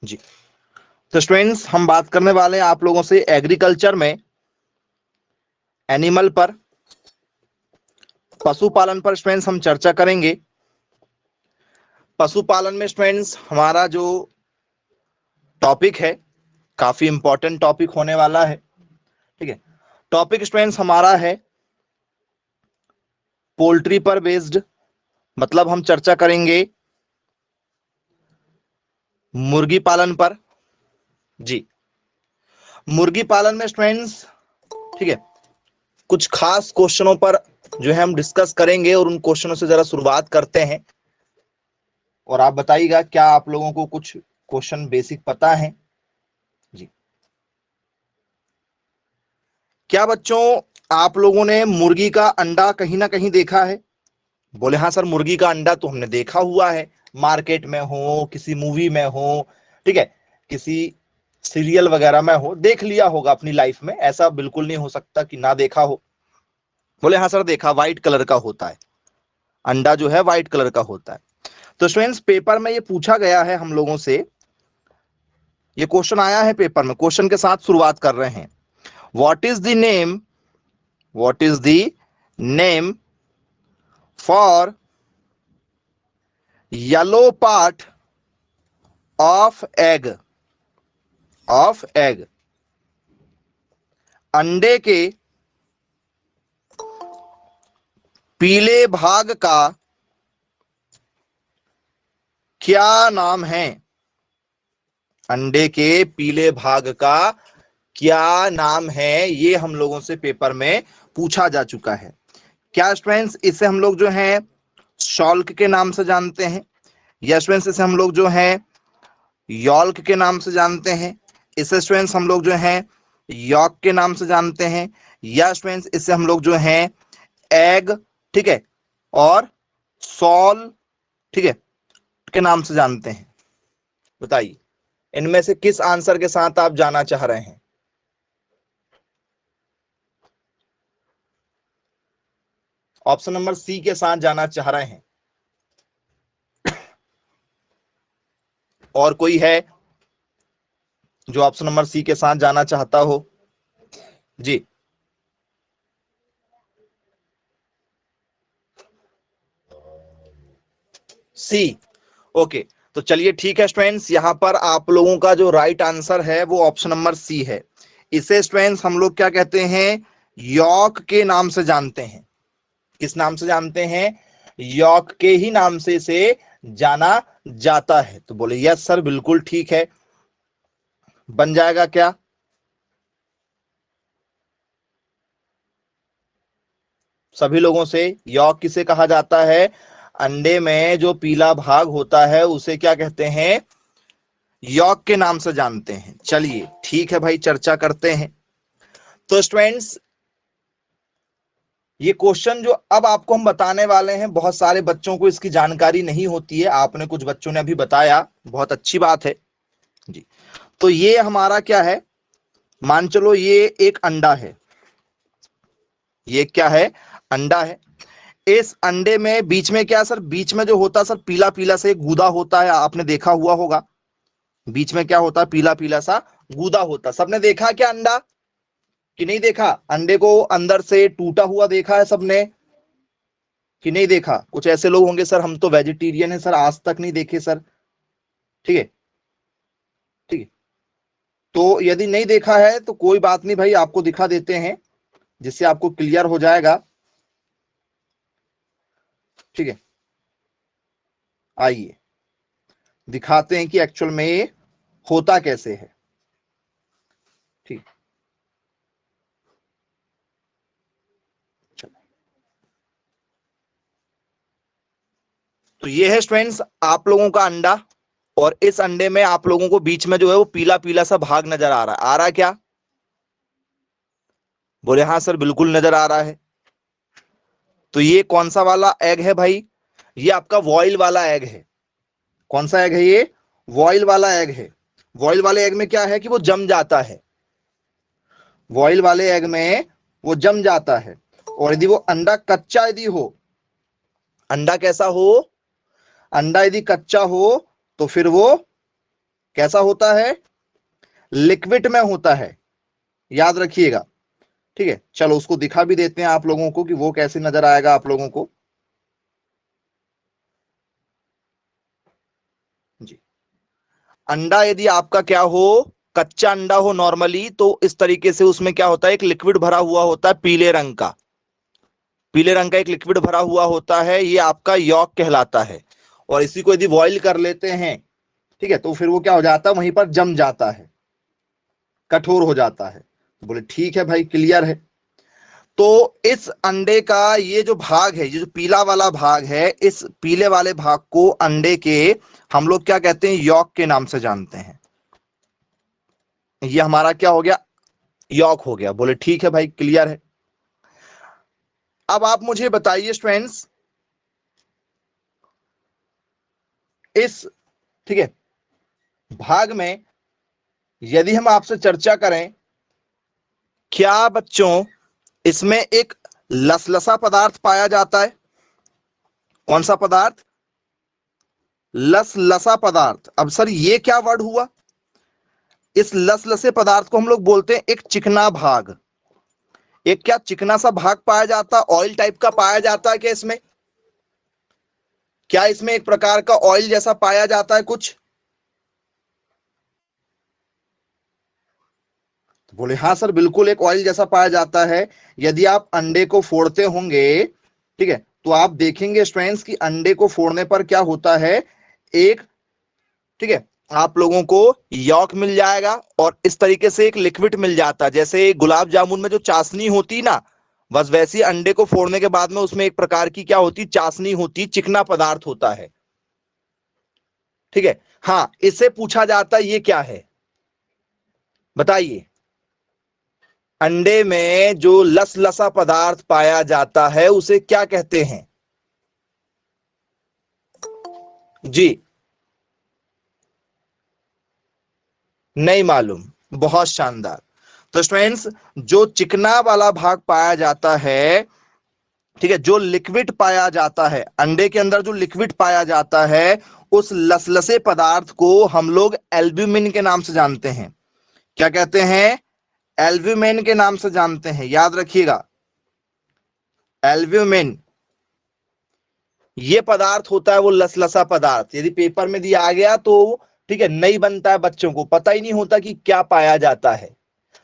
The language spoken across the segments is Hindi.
जी। तो स्टूडेंट्स हम बात करने वाले हैं आप लोगों से एग्रीकल्चर में एनिमल पर, पशुपालन पर स्टूडेंट्स हम चर्चा करेंगे। पशुपालन में स्टूडेंट्स हमारा जो टॉपिक है काफी इंपॉर्टेंट टॉपिक होने वाला है। ठीक है, टॉपिक स्टूडेंट्स हमारा है पोल्ट्री पर बेस्ड, मतलब हम चर्चा करेंगे मुर्गी पालन पर। जी, मुर्गी पालन में स्टूडेंट्स ठीक है कुछ खास क्वेश्चनों पर जो है हम डिस्कस करेंगे और उन क्वेश्चनों से जरा शुरुआत करते हैं। और आप बताइएगा क्या आप लोगों को कुछ क्वेश्चन बेसिक पता है। जी, क्या बच्चों आप लोगों ने मुर्गी का अंडा कहीं ना कहीं देखा है? बोले हाँ सर, मुर्गी का अंडा तो हमने देखा हुआ है, मार्केट में हो, किसी मूवी में हो, ठीक है, किसी सीरियल वगैरह में हो, देख लिया होगा अपनी लाइफ में। ऐसा बिल्कुल नहीं हो सकता कि ना देखा हो। बोले हाँ सर देखा, व्हाइट कलर का होता है अंडा, जो है व्हाइट कलर का होता है। तो स्टूडेंट्स पेपर में ये पूछा गया है हम लोगों से, ये क्वेश्चन आया है पेपर में। क्वेश्चन के साथ शुरुआत कर रहे हैं। What is the name, what is the name for yellow part of egg, of egg, अंडे के पीले भाग का क्या नाम है? अंडे के पीले भाग का क्या नाम है, ये हम लोगों से पेपर में पूछा जा चुका है। क्या स्टूडेंट्स इसे हम लोग जो है शॉल्क के नाम से जानते हैं, या स्टूडेंट्स इसे हम लोग जो है यॉल्क के नाम से जानते हैं, इसे स्टूडेंट्स हम लोग जो है यॉक के नाम से जानते हैं, या स्टूडेंट्स इसे हम लोग जो है एग, ठीक है, और सॉल, ठीक है, के नाम से जानते हैं? बताइए इनमें से किस आंसर के साथ आप जाना चाह रहे हैं? ऑप्शन नंबर सी के साथ जाना चाह रहे हैं? और कोई है जो ऑप्शन नंबर सी के साथ जाना चाहता हो? जी, सी। ओके, तो चलिए ठीक है स्टूडेंट्स, यहां पर आप लोगों का जो राइट आंसर है वो ऑप्शन नंबर सी है। इसे स्टूडेंट्स हम लोग क्या कहते हैं? यॉक के नाम से जानते हैं। किस नाम से जानते हैं? यॉक के ही नाम से इसे जाना जाता है। तो बोले यस सर बिल्कुल ठीक है। बन जाएगा क्या? सभी लोगों से यॉक किसे कहा जाता है? अंडे में जो पीला भाग होता है उसे क्या कहते हैं? यॉक के नाम से जानते हैं। चलिए ठीक है भाई, चर्चा करते हैं। तो स्टूडेंट्स ये क्वेश्चन जो अब आपको हम बताने वाले हैं, बहुत सारे बच्चों को इसकी जानकारी नहीं होती है। आपने कुछ बच्चों ने अभी बताया, बहुत अच्छी बात है जी। तो ये हमारा क्या है, मान चलो ये एक अंडा है, ये क्या है? अंडा है। इस अंडे में बीच में क्या सर, बीच में जो होता है सर पीला पीला से गूदा होता है, आपने देखा हुआ होगा। बीच में क्या होता है? पीला पीला सा गूदा होता। सबने देखा क्या अंडा कि नहीं देखा? अंडे को अंदर से टूटा हुआ देखा है सबने कि नहीं देखा? कुछ ऐसे लोग होंगे सर हम तो वेजिटेरियन है सर, आज तक नहीं देखे सर। ठीक है, ठीक है। तो यदि नहीं देखा है तो कोई बात नहीं भाई, आपको दिखा देते हैं जिससे आपको क्लियर हो जाएगा। ठीक है, आइए दिखाते हैं कि एक्चुअल में ये होता कैसे है। ठीक, तो ये है स्टूडेंट्स आप लोगों का अंडा, और इस अंडे में आप लोगों को बीच में जो है वो पीला पीला सा भाग नजर आ रहा है। आ रहा है क्या? बोले हाँ सर बिल्कुल नजर आ रहा है। तो ये कौन सा वाला एग है भाई? ये आपका वॉइल वाला एग है। कौन सा एग है ये? वॉइल वाला एग है। वॉइल वाले एग में क्या है कि वो जम जाता है। वॉइल वाले एग में वो जम जाता है। और यदि वो अंडा कच्चा यदि हो, अंडा कैसा हो? अंडा यदि कच्चा हो तो फिर वो कैसा होता है? लिक्विड में होता है, याद रखिएगा। ठीक है, चलो उसको दिखा भी देते हैं आप लोगों को कि वो कैसे नजर आएगा आप लोगों को। जी, अंडा यदि आपका क्या हो, कच्चा अंडा हो नॉर्मली, तो इस तरीके से उसमें क्या होता है, एक लिक्विड भरा हुआ होता है पीले रंग का। पीले रंग का एक लिक्विड भरा हुआ होता है, ये आपका यॉक कहलाता है। और इसी को यदि बॉईल कर लेते हैं, ठीक है, तो फिर वो क्या हो जाता है, वहीं पर जम जाता है, कठोर हो जाता है। तो बोले ठीक है भाई, क्लियर है। तो इस अंडे का ये जो भाग है, ये जो पीला वाला भाग है, इस पीले वाले भाग को अंडे के हम लोग क्या कहते हैं, यॉक के नाम से जानते हैं। ये हमारा क्या हो गया, यॉक हो गया। बोले ठीक है भाई, क्लियर है। अब आप मुझे बताइए स्टूडेंट्स, इस, ठीक है, भाग में यदि हम आपसे चर्चा करें, क्या बच्चों इसमें एक लसलसा पदार्थ पाया जाता है? कौन सा पदार्थ? लसलसा पदार्थ। अब सर ये क्या वर्ड हुआ? इस लसलसे पदार्थ को हम लोग बोलते हैं एक चिकना भाग। एक क्या चिकना सा भाग पाया जाता, ऑयल टाइप का पाया जाता है क्या इसमें? क्या इसमें एक प्रकार का ऑयल जैसा पाया जाता है कुछ? बोले हाँ सर, बिल्कुल एक ऑयल जैसा पाया जाता है। यदि आप अंडे को फोड़ते होंगे, ठीक है, तो आप देखेंगे स्टूडेंट्स कि अंडे को फोड़ने पर क्या होता है, एक, ठीक है, आप लोगों को यॉक मिल जाएगा और इस तरीके से एक लिक्विड मिल जाता है। जैसे गुलाब जामुन में जो चाशनी होती ना, बस वैसी अंडे को फोड़ने के बाद में उसमें एक प्रकार की क्या होती, चाशनी होती, चिकना पदार्थ होता है। ठीक है, हाँ, इससे पूछा जाता है ये क्या है, बताइए। अंडे में जो लसलसा पदार्थ पाया जाता है उसे क्या कहते हैं? जी, नहीं मालूम। बहुत शानदार। तो स्टूडेंट्स, जो चिकना वाला भाग पाया जाता है, ठीक है, जो लिक्विड पाया जाता है अंडे के अंदर, जो लिक्विड पाया जाता है, उस लसलसे पदार्थ को हम लोग एल्ब्यूमिन के नाम से जानते हैं। क्या कहते हैं? एल्ब्यूमिन के नाम से जानते हैं, याद रखिएगा, एल्ब्यूमिन। ये पदार्थ होता है वो लसलसा पदार्थ, यदि पेपर में दिया आ गया तो ठीक है, नहीं बनता है, बच्चों को पता ही नहीं होता कि क्या पाया जाता है।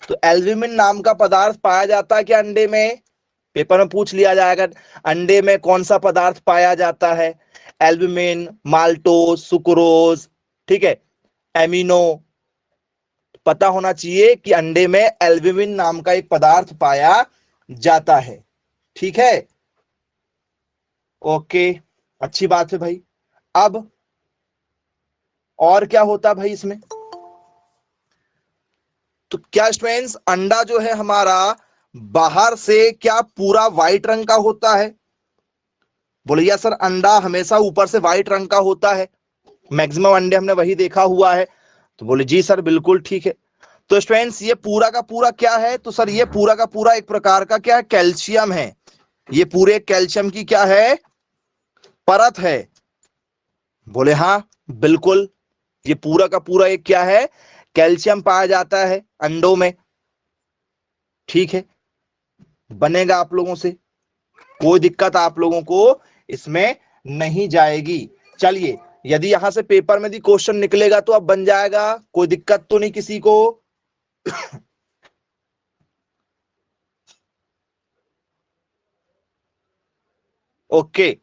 तो एल्ब्यूमिन नाम का पदार्थ पाया जाता है क्या अंडे में? पेपर में पूछ लिया जाएगा, अंडे में कौन सा पदार्थ पाया जाता है? एल्ब्यूमिन, माल्टोज, सुक्रोज, ठीक है, एमिनो। पता होना चाहिए कि अंडे में एल्ब्यूमिन नाम का एक पदार्थ पाया जाता है। ठीक है, ओके, अच्छी बात है भाई। अब और क्या होता है भाई इसमें? तो क्या स्टूडेंट्स, अंडा जो है हमारा बाहर से क्या पूरा व्हाइट रंग का होता है? बोलिए सर, अंडा हमेशा ऊपर से व्हाइट रंग का होता है, मैक्सिमम अंडे हमने वही देखा हुआ है। तो बोले जी सर, बिल्कुल ठीक है। तो स्टूडेंट्स, ये पूरा का पूरा क्या है? तो सर ये पूरा का पूरा एक प्रकार का क्या है, कैल्शियम है। ये पूरे कैल्शियम की क्या है, परत है। बोले हाँ, बिल्कुल, ये पूरा का पूरा एक क्या है, कैल्शियम पाया जाता है अंडों में। ठीक है, बनेगा आप लोगों से, कोई दिक्कत आप लोगों को इसमें नहीं जाएगी। चलिए, यदि यहां से पेपर में भी क्वेश्चन निकलेगा तो अब बन जाएगा, कोई दिक्कत तो नहीं किसी को? ओके,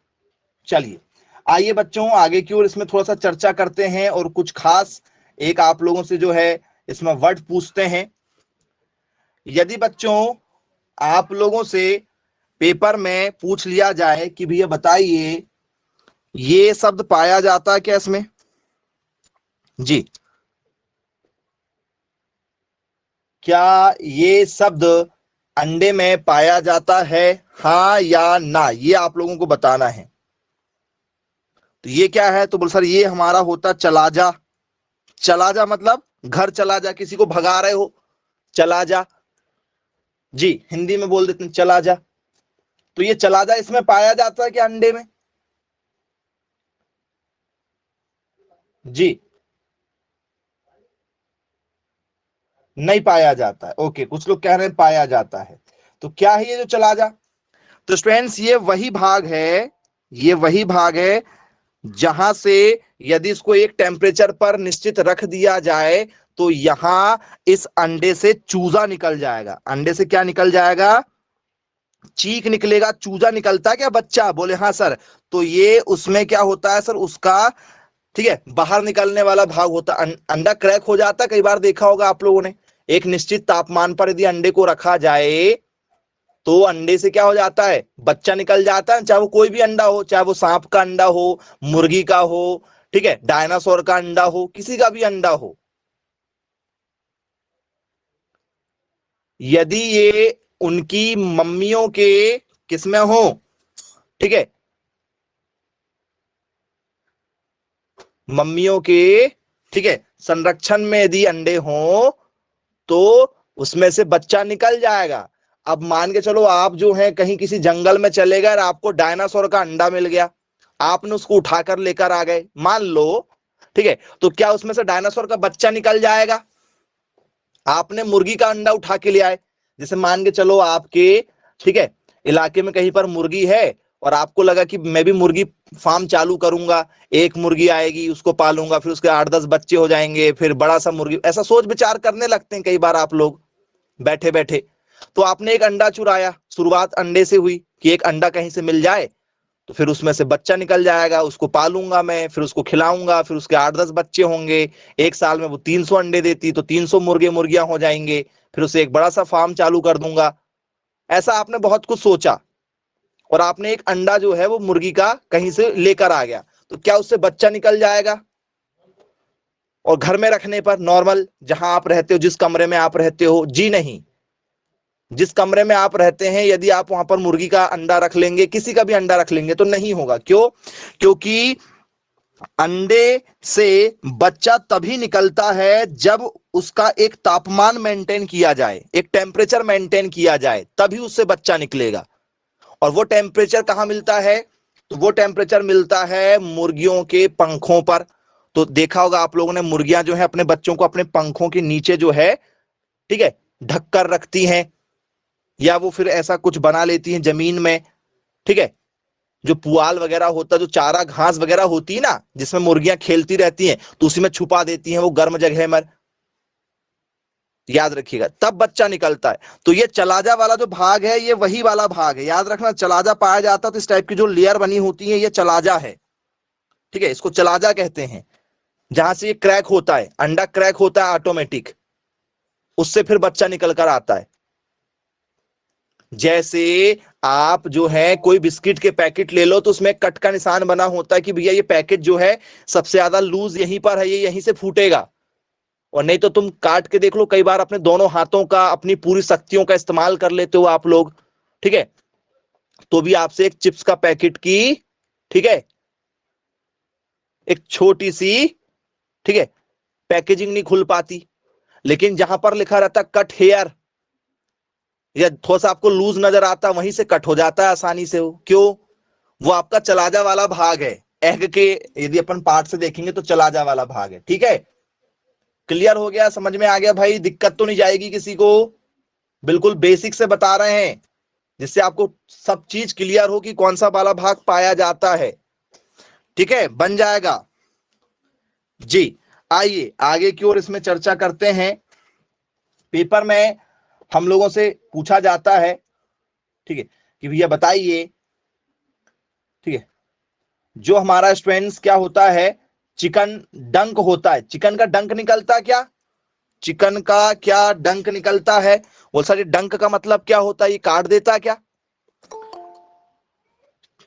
चलिए, आइए बच्चों आगे की ओर इसमें थोड़ा सा चर्चा करते हैं और कुछ खास एक आप लोगों से जो है इसमें वर्ड पूछते हैं। यदि बच्चों आप लोगों से पेपर में पूछ लिया जाए कि भैया बताइए, ये शब्द पाया जाता है क्या इसमें? जी, क्या ये शब्द अंडे में पाया जाता है, हाँ या ना, ये आप लोगों को बताना है। तो ये क्या है? तो बोल सर ये हमारा होता चला जा। चला जा मतलब घर चला जा, किसी को भगा रहे हो, चला जा। जी, हिंदी में बोल देते हैं चला जा। तो ये चला जा इसमें पाया जाता है क्या अंडे में? जी, नहीं पाया जाता है। ओके, कुछ लोग कह रहे हैं पाया जाता है। तो क्या है ये जो चला जा? तो स्टूडेंट्स ये वही भाग है, ये वही भाग है जहां से यदि इसको एक टेम्परेचर पर निश्चित रख दिया जाए तो यहां इस अंडे से चूजा निकल जाएगा। अंडे से क्या निकल जाएगा? चीक निकलेगा। चूजा निकलता है क्या बच्चा? बोले हाँ सर। तो ये उसमें क्या होता है सर, उसका ठीक है बाहर निकलने वाला भाग होता है। अंडा क्रैक हो जाता है, कई बार देखा होगा आप लोगों ने। एक निश्चित तापमान पर यदि अंडे को रखा जाए तो अंडे से क्या हो जाता है, बच्चा निकल जाता है। चाहे वो कोई भी अंडा हो, चाहे वो सांप का अंडा हो, मुर्गी का हो, ठीक है, डायनासोर का अंडा हो, किसी का भी अंडा हो। यदि ये उनकी मम्मियों के किसमें हो, ठीक है, मम्मियों के, ठीक है, संरक्षण में यदि अंडे हो तो उसमें से बच्चा निकल जाएगा। अब मान के चलो आप जो है कहीं किसी जंगल में चले गए और आपको डायनासोर का अंडा मिल गया, आपने उसको उठाकर लेकर आ गए मान लो, ठीक है, तो क्या उसमें से डायनासोर का बच्चा निकल जाएगा? आपने मुर्गी का अंडा उठा के ले आए, जैसे मान के चलो आपके, ठीक है, इलाके में कहीं पर मुर्गी है और आपको लगा कि मैं भी मुर्गी फार्म चालू करूंगा, एक मुर्गी आएगी उसको पालूंगा, फिर उसके 8-10 बच्चे हो जाएंगे, फिर बड़ा सा मुर्गी, ऐसा सोच विचार करने लगते हैं कई बार आप लोग बैठे बैठे। तो आपने एक अंडा चुराया, शुरुआत अंडे से हुई कि एक अंडा कहीं से मिल जाए तो फिर उसमें से बच्चा निकल जाएगा, उसको पालूंगा मैं, फिर उसको खिलाऊंगा, फिर उसके 8-10 बच्चे होंगे, एक साल में वो 300 अंडे देती तो 300 मुर्गे मुर्गियां हो जाएंगे, फिर उसे एक बड़ा सा फार्म चालू कर दूंगा। ऐसा आपने बहुत कुछ सोचा और आपने एक अंडा जो है वो मुर्गी का कहीं से लेकर आ गया, तो क्या उससे बच्चा निकल जाएगा? और घर में रखने पर नॉर्मल जहां आप रहते हो, जिस कमरे में आप रहते हो, जी नहीं, जिस कमरे में आप रहते हैं यदि आप वहां पर मुर्गी का अंडा रख लेंगे, किसी का भी अंडा रख लेंगे तो नहीं होगा। क्यों? क्योंकि अंडे से बच्चा तभी निकलता है जब उसका एक तापमान मेंटेन किया जाए, एक टेम्परेचर मेंटेन किया जाए, तभी उससे बच्चा निकलेगा। और वो टेम्परेचर कहां मिलता है? तो वो टेम्परेचर मिलता है मुर्गियों के पंखों पर। तो देखा होगा आप लोगों ने, मुर्गियां जो है अपने बच्चों को अपने पंखों के नीचे जो है, ठीक है, ढक कर रखती हैं, या वो फिर ऐसा कुछ बना लेती हैं जमीन में, ठीक है, जो पुआल वगैरह होता है, जो चारा घास वगैरह होती है ना जिसमें मुर्गियां खेलती रहती हैं, तो उसी में छुपा देती हैं वो गर्म जगह में। याद रखिएगा, तब बच्चा निकलता है। तो ये चलाजा वाला जो भाग है ये वही वाला भाग है, याद रखना। चलाजा पाया जाता है तो इस टाइप की जो लेयर बनी होती है ये चलाजा है, ठीक है, इसको चलाजा कहते हैं। जहां से ये क्रैक होता है, अंडा क्रैक होता है ऑटोमेटिक, उससे फिर बच्चा निकल कर आता है। जैसे आप जो है कोई बिस्किट के पैकेट ले लो तो उसमें कट का निशान बना होता है कि भैया ये पैकेट जो है सबसे ज्यादा लूज यहीं पर है, ये यहीं से फूटेगा। और नहीं तो तुम काट के देख लो, कई बार अपने दोनों हाथों का, अपनी पूरी शक्तियों का इस्तेमाल कर लेते हो आप लोग, ठीक है, तो भी आपसे एक चिप्स का पैकेट की, ठीक है, एक छोटी सी, ठीक है, पैकेजिंग नहीं खुल पाती। लेकिन जहां पर लिखा रहता कट हेयर, या थोड़ा सा आपको लूज नजर आता, वहीं से कट हो जाता है आसानी से। वो क्यों? वो आपका चलाजा वाला भाग है। एग के यदि अपन पार्ट से देखेंगे तो चलाजा वाला भाग है, ठीक है। क्लियर हो गया? समझ में आ गया भाई? दिक्कत तो नहीं जाएगी किसी को? बिल्कुल बेसिक से बता रहे हैं जिससे आपको सब चीज क्लियर हो कि कौन सा वाला भाग पाया जाता है, ठीक है, बन जाएगा जी। आइए आगे की ओर इसमें चर्चा करते हैं। पेपर में हम लोगों से पूछा जाता है, ठीक है, कि भैया बताइए, ठीक है, जो हमारा स्टूडेंट्स क्या होता है, चिकन डंक होता है, चिकन का डंक निकलता क्या? चिकन का क्या डंक निकलता है? वो सर डंक का मतलब क्या होता है, ये काट देता क्या?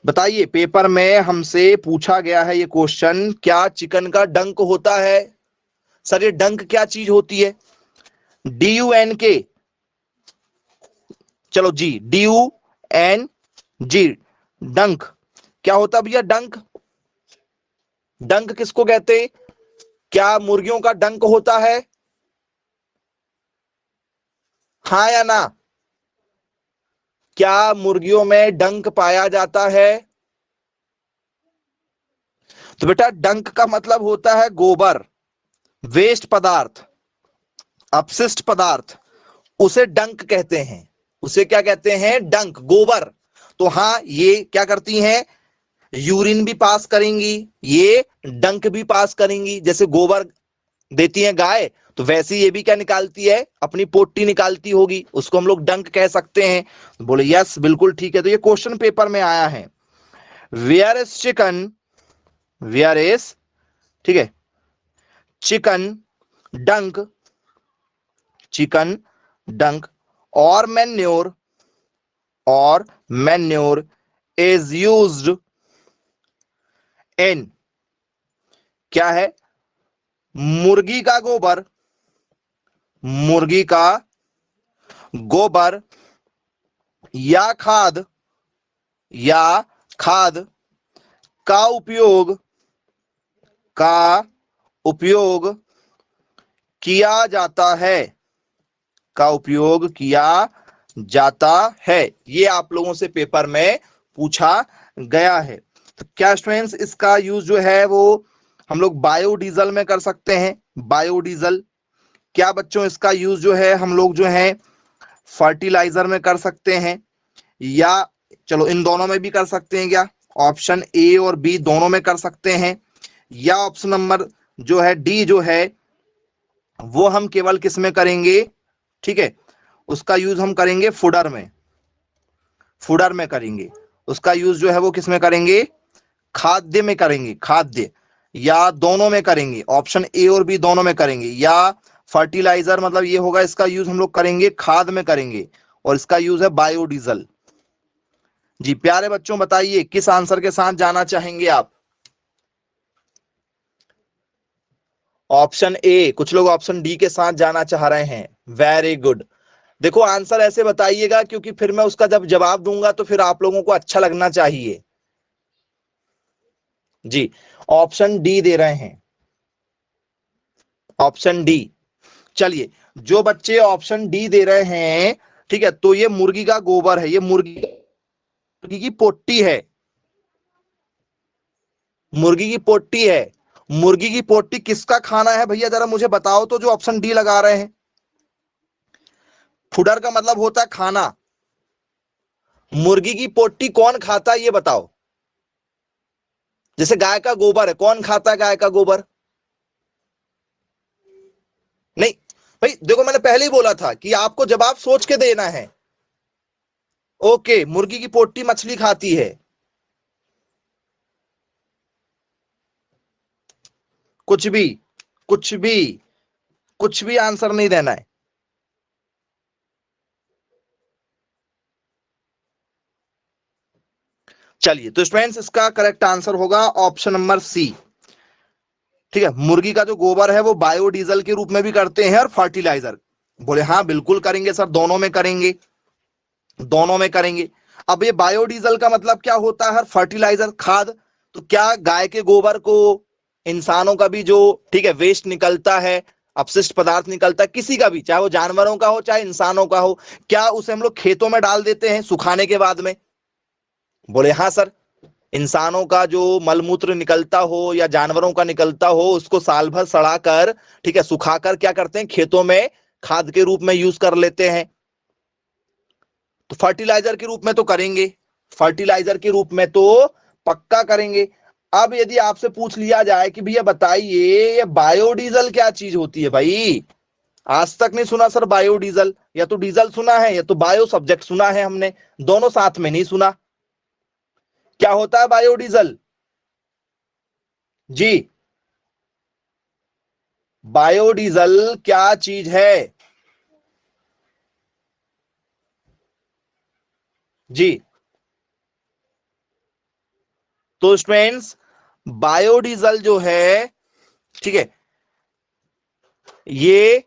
बताइए, पेपर में हमसे पूछा गया है ये क्वेश्चन, क्या चिकन का डंक होता है? सर ये डंक क्या चीज होती है? DUNK, चलो जी, DUNG, डंक क्या होता भैया? डंक, डंक किसको कहते? क्या मुर्गियों का डंक होता है? हाँ या ना? क्या मुर्गियों में डंक पाया जाता है? तो बेटा डंक का मतलब होता है गोबर, वेस्ट पदार्थ। अपशिष्ट पदार्थ, उसे डंक कहते हैं। उसे क्या कहते हैं? डंक, गोबर। तो हाँ, ये क्या करती हैं? यूरिन भी पास करेंगी, ये डंक भी पास करेंगी। जैसे गोबर देती है गाय, तो वैसे ये भी क्या निकालती है? अपनी पोटी निकालती होगी, उसको हम लोग डंक कह सकते हैं। तो बोले यस, बिल्कुल ठीक है। तो ये क्वेश्चन पेपर में आया है। Where is chicken, where is, ठीक है, चिकन डंक, चिकन डंक और मैन्योर, और मैन्योर इज यूज्ड इन, क्या है? मुर्गी का गोबर, मुर्गी का गोबर या खाद, या खाद का उपयोग, का उपयोग किया जाता है, का उपयोग किया जाता है। ये आप लोगों से पेपर में पूछा गया है। तो क्या स्टूडेंट्स, इसका यूज जो है वो हम लोग बायोडीजल में कर सकते हैं। बायोडीजल। क्या बच्चों, इसका यूज जो है हम लोग जो है फर्टिलाइजर में कर सकते हैं, या चलो इन दोनों में भी कर सकते हैं क्या? ऑप्शन ए और बी दोनों में कर सकते हैं, या ऑप्शन नंबर जो है डी जो है वो हम केवल किस में करेंगे? ठीक है, उसका यूज हम करेंगे फूडर में, फूडर में करेंगे। उसका यूज जो है वो किस में करेंगे? खाद्य में करेंगे, खाद्य। या दोनों में करेंगे, ऑप्शन ए और बी दोनों में करेंगे। या फर्टिलाइजर मतलब ये होगा, इसका यूज हम लोग करेंगे खाद में करेंगे, और इसका यूज है बायोडीजल। जी प्यारे बच्चों, बताइए किस आंसर के साथ जाना चाहेंगे आप? ऑप्शन ए, कुछ लोग ऑप्शन डी के साथ जाना चाह रहे हैं। Very good. देखो आंसर ऐसे बताइएगा, क्योंकि फिर मैं उसका जब जवाब दूंगा तो फिर आप लोगों को अच्छा लगना चाहिए। जी, ऑप्शन डी दे रहे हैं, ऑप्शन डी। चलिए, जो बच्चे ऑप्शन डी दे रहे हैं, ठीक है, तो ये मुर्गी का गोबर है, ये मुर्गी की पोटी है, मुर्गी की पोटी है। मुर्गी की पोटी किसका खाना है भैया, जरा मुझे बताओ तो, जो ऑप्शन डी लगा रहे हैं। फुडर का मतलब होता है खाना, मुर्गी की पोटी कौन खाता है ये बताओ। जैसे गाय का गोबर है, कौन खाता है गाय का गोबर? नहीं भाई, देखो मैंने पहले ही बोला था कि आपको जवाब सोच के देना है। ओके, मुर्गी की पोटी मछली खाती है। कुछ भी, कुछ भी, कुछ भी आंसर नहीं देना है। चलिए, तो स्टूडेंट्स इसका करेक्ट आंसर होगा ऑप्शन नंबर सी। ठीक है, मुर्गी का जो गोबर है वो बायोडीजल के रूप में भी करते हैं और फर्टिलाइजर। बोले हाँ बिल्कुल करेंगे सर, दोनों में करेंगे, दोनों में करेंगे। अब ये बायोडीजल का मतलब क्या होता है? फर्टिलाइजर, खाद। तो क्या गाय के गोबर को इंसानों का भी जो, ठीक है, वेस्ट निकलता है, अपशिष्ट पदार्थ निकलता है, किसी का भी, चाहे वो जानवरों का हो चाहे इंसानों का हो, क्या उसे हम लोग खेतों में डाल देते हैं सुखाने के बाद में? बोले हाँ सर। इंसानों का जो मलमूत्र निकलता हो या जानवरों का निकलता हो, उसको साल भर सड़ाकर, ठीक है, सुखाकर क्या करते हैं? खेतों में खाद के रूप में यूज कर लेते हैं। तो फर्टिलाइजर के रूप में तो करेंगे, फर्टिलाइजर के रूप में तो पक्का करेंगे। अब यदि आपसे पूछ लिया जाए कि भैया बताइए ये बायोडीजल क्या चीज होती है, भाई आज तक नहीं सुना सर बायोडीजल। या तो डीजल सुना है या तो बायो सब्जेक्ट सुना है हमने, दोनों साथ में नहीं सुना। क्या होता है बायोडीजल? जी, बायोडीजल क्या चीज है? जी, तो स्टूडेंट्स बायोडीजल जो है, ठीक है, ये,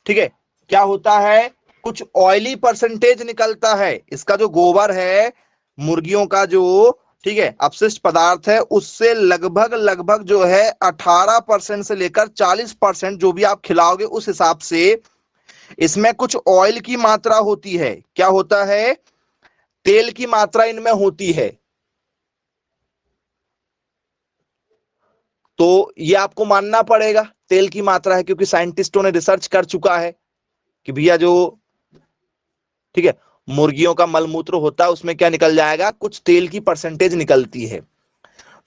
ठीक है, क्या होता है? कुछ ऑयली परसेंटेज निकलता है। इसका जो गोबर है, मुर्गियों का जो, ठीक है, अपशिष्ट पदार्थ है, उससे लगभग लगभग जो है 18% से लेकर 40%, जो भी आप खिलाओगे उस हिसाब से इसमें कुछ ऑयल की मात्रा होती है। क्या होता है? तेल की मात्रा इनमें होती है। तो ये आपको मानना पड़ेगा, तेल की मात्रा है, क्योंकि साइंटिस्टों ने रिसर्च कर चुका है। कि भैया जो, ठीक है, मुर्गियों का मलमूत्र होता है उसमें क्या निकल जाएगा, कुछ तेल की परसेंटेज निकलती है।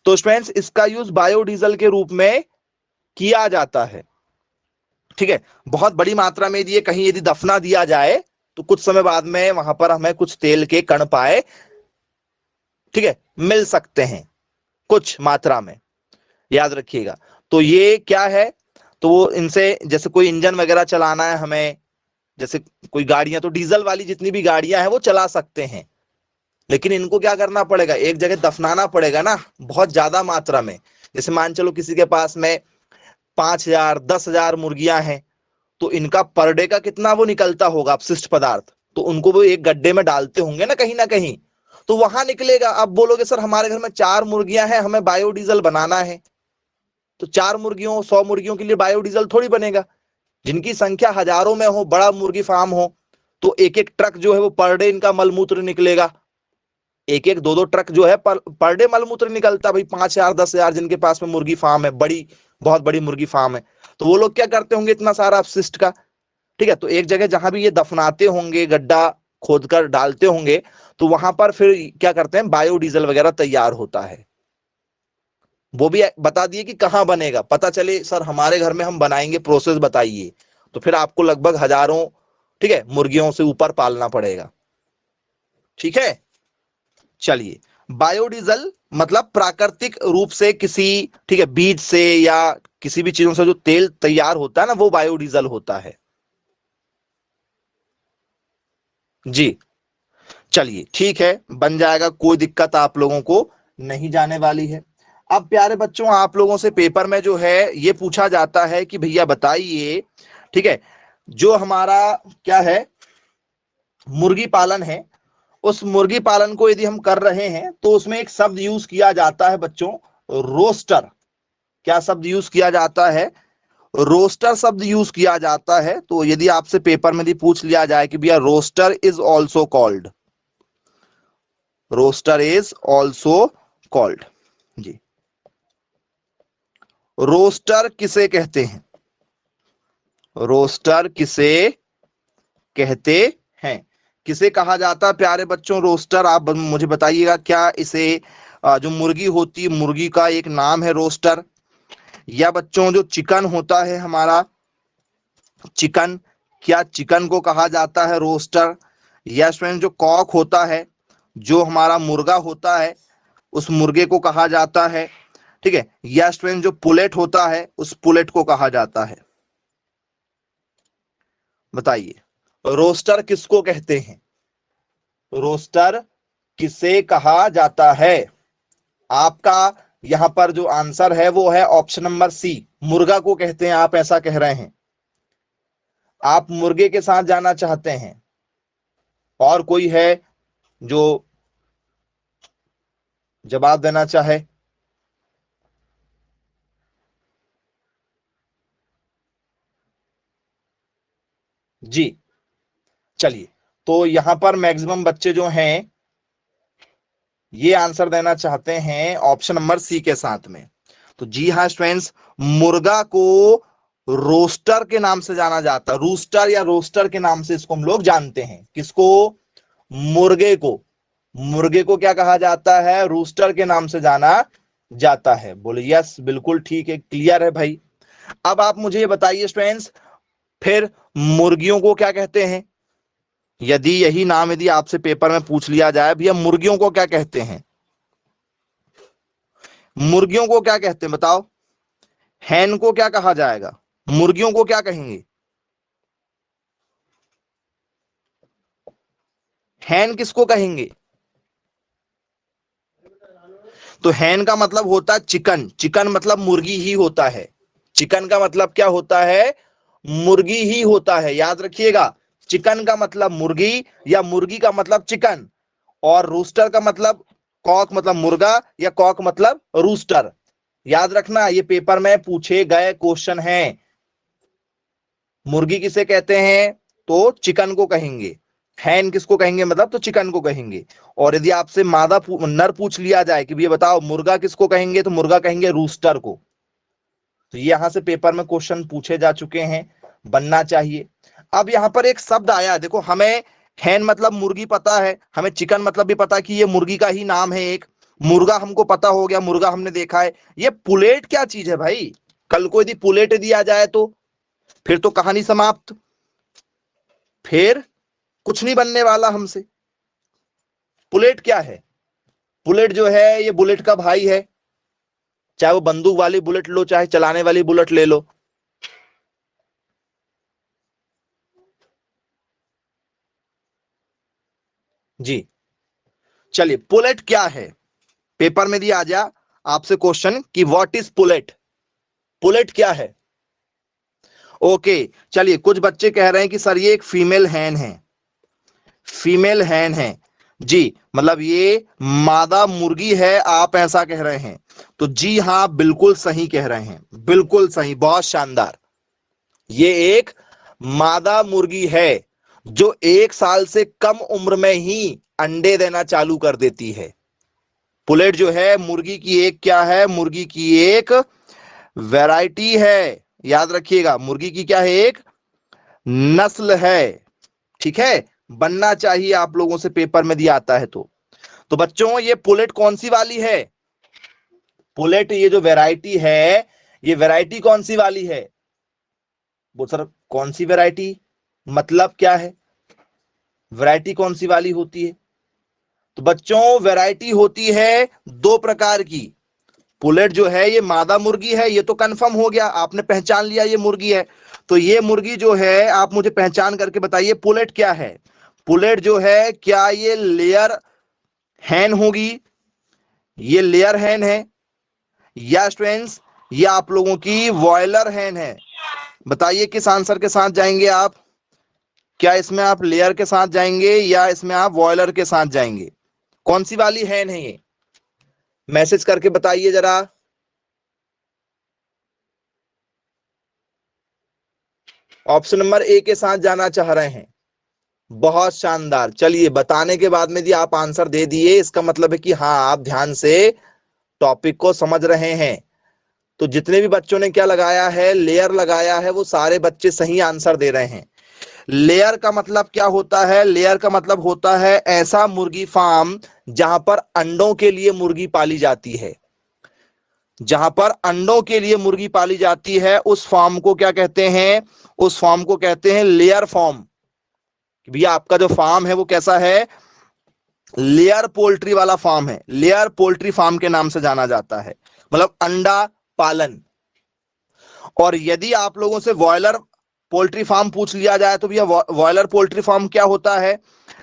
तो स्टूडेंट्स इसका यूज बायोडीजल के रूप में किया जाता है। ठीक है, बहुत बड़ी मात्रा में यदि कहीं यदि दफना दिया जाए तो कुछ समय बाद में वहां पर हमें कुछ तेल के कण पाए, ठीक है, मिल सकते हैं कुछ मात्रा में, याद रखिएगा। तो ये क्या है, तो वो इनसे जैसे कोई इंजन वगैरह चलाना है हमें, जैसे कोई गाड़ियां, तो डीजल वाली जितनी भी गाड़ियां हैं वो चला सकते हैं, लेकिन इनको क्या करना पड़ेगा, एक जगह दफनाना पड़ेगा ना बहुत ज्यादा मात्रा में। जैसे मान चलो किसी के पास में 5,000 10,000 मुर्गियां हैं, तो इनका पर डे का कितना वो निकलता होगा अपशिष्ट पदार्थ, तो उनको वो एक गड्ढे में डालते होंगे ना कहीं, तो वहां निकलेगा। अब बोलोगे सर हमारे घर में 4 मुर्गियां हैं, हमें बायोडीजल बनाना है, तो 4 मुर्गियों 100 मुर्गियों के लिए बायोडीजल थोड़ी बनेगा। जिनकी संख्या हजारों में हो, बड़ा मुर्गी फार्म हो, तो एक एक ट्रक जो है वो पर डे इनका मलमूत्र निकलेगा, एक एक 2 ट्रक जो है पर डे मलमूत्र निकलता। भाई 5,000 10,000 जिनके पास में मुर्गी फार्म है, बड़ी बहुत बड़ी मुर्गी फार्म है, तो वो लोग क्या करते होंगे इतना सारा अपशिष्ट का। ठीक है, तो एक जगह जहां भी ये दफनाते होंगे, गड्ढा खोदकर डालते होंगे, तो वहां पर फिर क्या करते हैं, बायोडीजल वगैरह तैयार होता है। वो भी बता दिए कि कहां बनेगा, पता चले सर हमारे घर में हम बनाएंगे, प्रोसेस बताइए, तो फिर आपको लगभग हजारों, ठीक है, मुर्गियों से ऊपर पालना पड़ेगा। ठीक है, चलिए, बायोडीजल मतलब प्राकृतिक रूप से किसी, ठीक है, बीज से या किसी भी चीजों से जो तेल तैयार होता है ना, वो बायोडीजल होता है। जी, चलिए ठीक है, बन जाएगा, कोई दिक्कत आप लोगों को नहीं जाने वाली है। अब प्यारे बच्चों, आप लोगों से पेपर में जो है ये पूछा जाता है कि भैया बताइए, ठीक है, जो हमारा क्या है मुर्गी पालन है, उस मुर्गी पालन को यदि हम कर रहे हैं तो उसमें एक शब्द यूज किया जाता है बच्चों, रोस्टर। क्या शब्द यूज किया जाता है, रोस्टर शब्द यूज किया जाता है। तो यदि आपसे पेपर में यदि पूछ लिया जाए कि भैया roster is also called, roster is also called, जी, रोस्टर किसे कहते हैं, रोस्टर किसे कहते हैं, किसे कहा जाता है प्यारे बच्चों रोस्टर, आप मुझे बताइएगा। क्या इसे जो मुर्गी होती है, मुर्गी का एक नाम है रोस्टर, या बच्चों जो चिकन होता है हमारा, चिकन, क्या चिकन को कहा जाता है रोस्टर, या स्टूडेंट जो कॉक होता है, जो हमारा मुर्गा होता है, उस मुर्गे को कहा जाता है, ठीक है, या स्टूडेंट जो पुलेट होता है उस पुलेट को कहा जाता है। बताइए, रोस्टर किसको कहते हैं, रोस्टर किसे कहा जाता है। आपका यहां पर जो आंसर है वो है ऑप्शन नंबर सी, मुर्गा को कहते हैं। आप ऐसा कह रहे हैं, आप मुर्गे के साथ जाना चाहते हैं, और कोई है जो जवाब देना चाहे। जी, चलिए, तो यहां पर मैक्सिमम बच्चे जो हैं ये आंसर देना चाहते हैं ऑप्शन नंबर सी के साथ में। तो जी हाँ स्टूडेंट्स, मुर्गा को रोस्टर के नाम से जाना जाता है, रूस्टर या रोस्टर के नाम से इसको हम लोग जानते हैं। किसको, मुर्गे को, मुर्गे को क्या कहा जाता है, रूस्टर के नाम से जाना जाता है। बोले यस, बिल्कुल ठीक है, क्लियर है भाई। अब आप मुझे ये बताइए स्टूडेंट्स, फिर मुर्गियों को क्या कहते हैं, यदि यही नाम यदि आपसे पेपर में पूछ लिया जाए भैया मुर्गियों को क्या कहते हैं, मुर्गियों को क्या कहते हैं बताओ, हैन को क्या कहा जाएगा, मुर्गियों को क्या कहेंगे, हैन किसको कहेंगे। तो हैन का मतलब होता है चिकन, चिकन मतलब मुर्गी ही होता है, चिकन का मतलब क्या होता है, मुर्गी ही होता है, याद रखिएगा। चिकन का मतलब मुर्गी, या मुर्गी का मतलब चिकन, और रूस्टर का मतलब कॉक मतलब मुर्गा, या कॉक मतलब रूस्टर। याद रखना, ये पेपर में पूछे गए क्वेश्चन हैं। मुर्गी किसे कहते हैं, तो चिकन को कहेंगे, हैन किसको कहेंगे मतलब, तो चिकन को कहेंगे। और यदि आपसे मादा नर पूछ लिया जाए कि ये बताओ मुर्गा किसको कहेंगे, तो मुर्गा कहेंगे रूस्टर को। तो यहां से पेपर में क्वेश्चन पूछे जा चुके हैं, बनना चाहिए। अब यहां पर एक शब्द आया, देखो हमें हैन मतलब मुर्गी पता है, हमें चिकन मतलब भी पता कि ये मुर्गी का ही नाम है, एक मुर्गा हमको पता हो गया, मुर्गा हमने देखा है। ये पुलेट क्या चीज है भाई? कल को यदि पुलेट दिया जाए तो फिर तो कहानी समाप्त, फिर कुछ नहीं बनने वाला हमसे। पुलेट क्या है? बुलेट जो है ये बुलेट का भाई है, चाहे वो बंदूक वाली बुलेट लो चाहे चलाने वाली बुलेट ले लो। जी चलिए, पुलेट क्या है? पेपर में दिया आ जा आपसे क्वेश्चन कि व्हाट इज पुलेट, पुलेट क्या है? ओके, चलिए कुछ बच्चे कह रहे हैं कि सर ये एक फीमेल हैन है, फीमेल हैन है। जी मतलब ये मादा मुर्गी है, आप ऐसा कह रहे हैं? तो जी हाँ, बिल्कुल सही कह रहे हैं, बिल्कुल सही, बहुत शानदार। ये एक मादा मुर्गी है जो 1 साल से कम उम्र में ही अंडे देना चालू कर देती है। पुलेट जो है मुर्गी की एक क्या है? मुर्गी की एक वैरायटी है, याद रखिएगा, मुर्गी की क्या है? एक नस्ल है। ठीक है, बनना चाहिए आप लोगों से, पेपर में दिया आता है तो बच्चों ये पुलेट कौन सी वाली है? पुलेट ये जो वैरायटी है, ये वैरायटी कौन सी वाली है? वो सर कौन सी वैरायटी, मतलब क्या है? वैरायटी कौन सी वाली होती है? तो बच्चों वैरायटी होती है 2 प्रकार की। पुलेट जो है ये मादा मुर्गी है, ये तो कंफर्म हो गया, आपने पहचान लिया ये मुर्गी है। तो ये मुर्गी जो है आप मुझे पहचान करके बताइए पुलेट क्या है? पुलेट जो है क्या ये लेयर हैन होगी? ये लेयर हैन है या स्टूडेंट्स ये आप लोगों की वॉयलर हैन है? बताइए किस आंसर के साथ जाएंगे आप? क्या इसमें आप लेयर के साथ जाएंगे या इसमें आप वॉयलर के साथ जाएंगे? कौन सी वाली हैन है ये? मैसेज करके बताइए जरा। ऑप्शन नंबर ए के साथ जाना चाह रहे हैं, बहुत शानदार। चलिए बताने के बाद में यदि आप आंसर दे दिए इसका मतलब है कि हाँ आप ध्यान से टॉपिक को समझ रहे हैं। तो जितने भी बच्चों ने क्या लगाया है, लेयर लगाया है, वो सारे बच्चे सही आंसर दे रहे हैं। लेयर का मतलब क्या होता है? लेयर का मतलब होता है ऐसा मुर्गी फार्म जहां पर अंडों के लिए मुर्गी पाली जाती है, जहां पर अंडों के लिए मुर्गी पाली जाती है उस फार्म को क्या कहते हैं? उस फार्म को कहते हैं लेयर फार्म। भैया आपका जो फार्म है वो कैसा है? लेयर पोल्ट्री वाला फार्म है, लेयर पोल्ट्री फार्म के नाम से जाना जाता है, मतलब अंडा पालन। और यदि आप लोगों से वॉयलर पोल्ट्री फार्म पूछ लिया जाए तो भैया वॉयलर पोल्ट्री फार्म क्या होता है?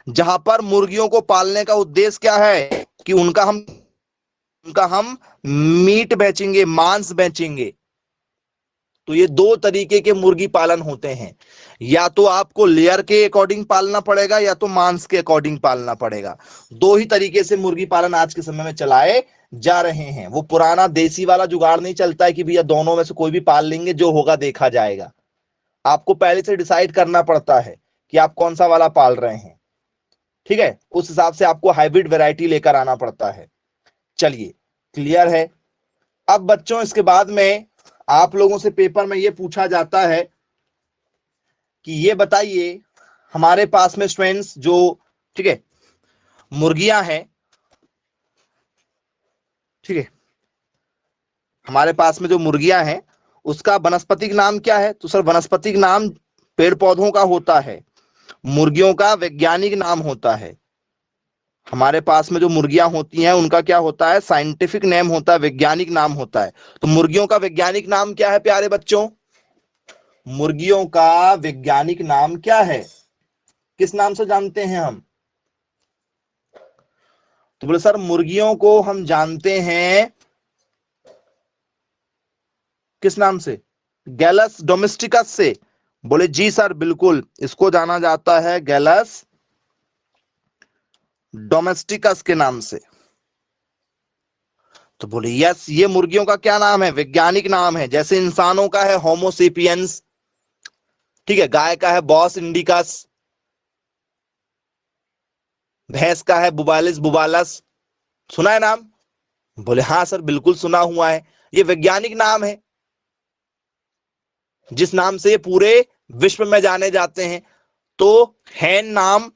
जहां पर मुर्गियों को पालने का उद्देश्य क्या है कि उनका हम मीट बेचेंगे, मांस बेचेंगे। तो ये 2 तरीके के मुर्गी पालन होते हैं, या तो आपको लेयर के अकॉर्डिंग पालना पड़ेगा या तो मांस के अकॉर्डिंग पालना पड़ेगा। 2 ही तरीके से मुर्गी पालन आज के समय में चलाए जा रहे हैं। वो पुराना देसी वाला जुगाड़ नहीं चलता है कि भैया दोनों में से कोई भी पाल लेंगे, जो होगा देखा जाएगा। आपको पहले से डिसाइड करना पड़ता है कि आप कौन सा वाला पाल रहे हैं। ठीक है, उस हिसाब से आपको हाइब्रिड वैरायटी लेकर आना पड़ता है। चलिए क्लियर है। अब बच्चों इसके बाद में आप लोगों से पेपर में यह पूछा जाता है कि ये बताइए हमारे पास में स्टूडेंट्स जो, ठीक है, मुर्गियां हैं, ठीक है, हमारे पास में जो मुर्गियां हैं उसका वनस्पतिक नाम क्या है? तो सर वनस्पतिक नाम पेड़ पौधों का होता है, मुर्गियों का वैज्ञानिक नाम होता है। हमारे पास में जो मुर्गियां होती हैं उनका क्या होता है? साइंटिफिक नेम होता है, वैज्ञानिक नाम होता है। तो मुर्गियों का वैज्ञानिक नाम क्या है प्यारे बच्चों? मुर्गियों का वैज्ञानिक नाम क्या है? किस नाम से जानते हैं हम? तो बोले सर मुर्गियों को हम जानते हैं किस नाम से? गैलस डोमेस्टिकस से। बोले जी सर बिल्कुल, इसको जाना जाता है गैलस डोमेस्टिकस के नाम से। तो बोले यस, ये मुर्गियों का क्या नाम है? वैज्ञानिक नाम है। जैसे इंसानों का है होमोसेपियंस, ठीक है, गाय का है बॉस इंडिकस, भैंस का है बुबालिस बुबालस। सुना है नाम? बोले हाँ सर बिल्कुल सुना हुआ है। ये वैज्ञानिक नाम है जिस नाम से ये पूरे विश्व में जाने जाते हैं। तो हैन नाम,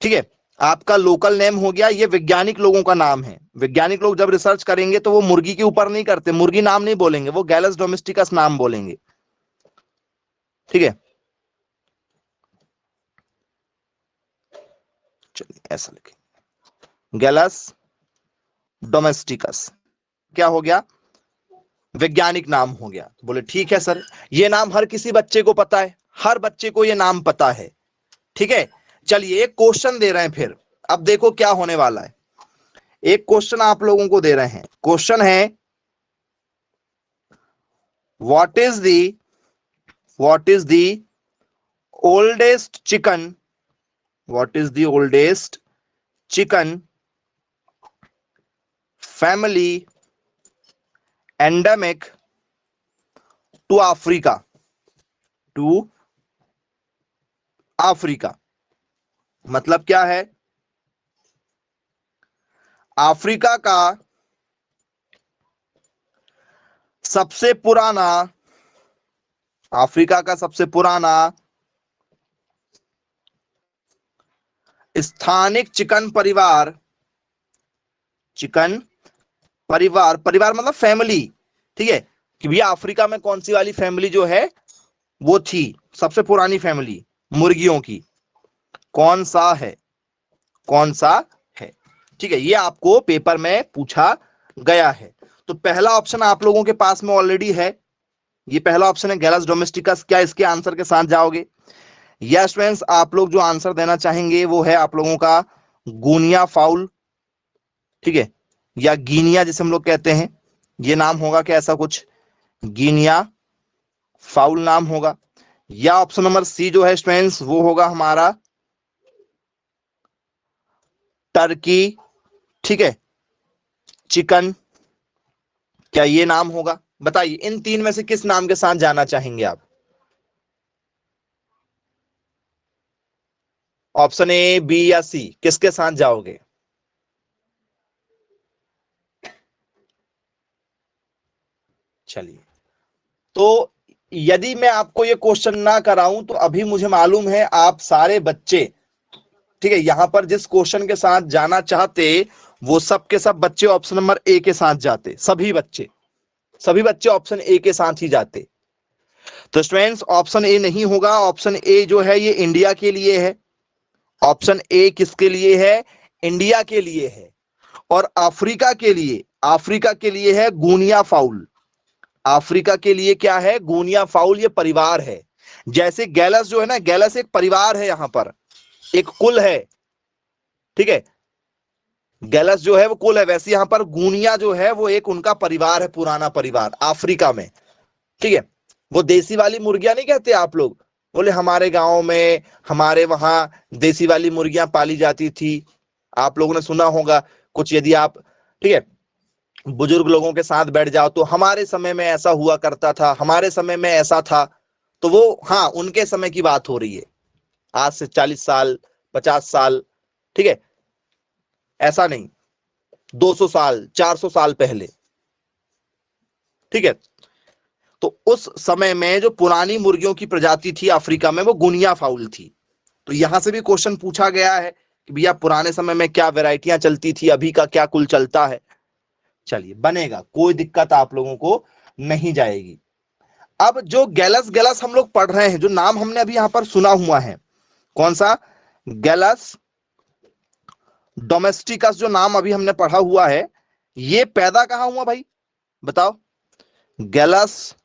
ठीक है, आपका लोकल नेम हो गया। ये वैज्ञानिक लोगों का नाम है। वैज्ञानिक लोग जब रिसर्च करेंगे तो वो मुर्गी के ऊपर नहीं करते, मुर्गी नाम नहीं बोलेंगे, वो गैलस डोमेस्टिकस नाम बोलेंगे। ठीक है, चलिए ऐसा लिखें, गैलस डोमेस्टिकस क्या हो गया, वैज्ञानिक नाम हो गया। बोले ठीक है सर, ये नाम हर किसी बच्चे को पता है, हर बच्चे को ये नाम पता है। ठीक है, चलिए एक क्वेश्चन दे रहे हैं फिर। अब देखो क्या होने वाला है। एक क्वेश्चन आप लोगों को दे रहे हैं। क्वेश्चन है what is the oldest chicken, what is the oldest chicken family endemic to Africa, to Africa. मतलब क्या है, अफ्रीका का सबसे पुराना, अफ्रीका का सबसे पुराना स्थानिक चिकन परिवार, चिकन परिवार, परिवार मतलब फैमिली, ठीक है, कि भैया अफ्रीका में कौन सी वाली फैमिली जो है वो थी सबसे पुरानी फैमिली मुर्गियों की, कौन सा है, कौन सा है। ठीक है, ये आपको पेपर में पूछा गया है। तो पहला ऑप्शन आप लोगों के पास में ऑलरेडी है, ये पहला ऑप्शन है गैलस डोमेस्टिकस। क्या इसके आंसर के साथ जाओगे? यस फ्रेंड्स, आप लोग जो आंसर देना चाहेंगे वो है आप लोगों का गुनिया फाउल, ठीक है, या गिनिया जिसे हम लोग कहते हैं, ये नाम होगा क्या ऐसा कुछ, गिनिया फाउल नाम होगा। या ऑप्शन नंबर सी जो है स्टूडेंट्स वो होगा हमारा टर्की, ठीक है, चिकन, क्या ये नाम होगा? बताइए इन तीन में से किस नाम के साथ जाना चाहेंगे आप? ऑप्शन ए, बी या सी, किसके साथ जाओगे? चलिए, तो यदि मैं आपको ये क्वेश्चन ना कराऊं तो अभी मुझे मालूम है आप सारे बच्चे, ठीक है, यहां पर जिस क्वेश्चन के साथ जाना चाहते वो सब के सब बच्चे ऑप्शन नंबर ए के साथ जाते, सभी बच्चे ऑप्शन ए के साथ ही जाते। तो स्टूडेंट्स ऑप्शन ए नहीं होगा, ऑप्शन ए जो है ये इंडिया के लिए है। ऑप्शन ए किसके लिए है? इंडिया के लिए है। और अफ्रीका के लिए, अफ्रीका के लिए है गुनिया फाउल। अफ्रीका के लिए क्या है? गुनिया फाउल, ये परिवार है। जैसे गैलस जो है ना, गैलस एक परिवार है, यहां पर एक कुल है, ठीक है, गैलस जो है वो कुल है, वैसे यहां पर गुनिया जो है वो एक उनका परिवार है, पुराना परिवार अफ्रीका में। ठीक है, वो देसी वाली मुर्गियां नहीं कहते आप लोग, बोले हमारे गांव में हमारे वहां देसी वाली मुर्गियां पाली जाती थी, आप लोगों ने सुना होगा कुछ। यदि आप, ठीक है, बुजुर्ग लोगों के साथ बैठ जाओ तो हमारे समय में ऐसा हुआ करता था, हमारे समय में ऐसा था, तो वो हाँ उनके समय की बात हो रही है, आज से 40 साल 50 साल, ठीक है, ऐसा नहीं 200 साल 400 साल पहले। ठीक है, तो उस समय में जो पुरानी मुर्गियों की प्रजाति थी अफ्रीका में वो गुनिया फाउल थी। तो यहां से भी क्वेश्चन पूछा गया है कि भैया पुराने समय में क्या वैरायटियां चलती थी, अभी का क्या कुल चलता है। चलिए बनेगा, कोई दिक्कत आप लोगों को नहीं जाएगी। अब जो गैलस गैलस हम लोग पढ़ रहे हैं, जो नाम हमने अभी यहां पर सुना हुआ है, कौन सा? गैलस डोमेस्टिकस जो नाम अभी हमने पढ़ा हुआ है, ये पैदा कहां हुआ भाई बताओ? गैलस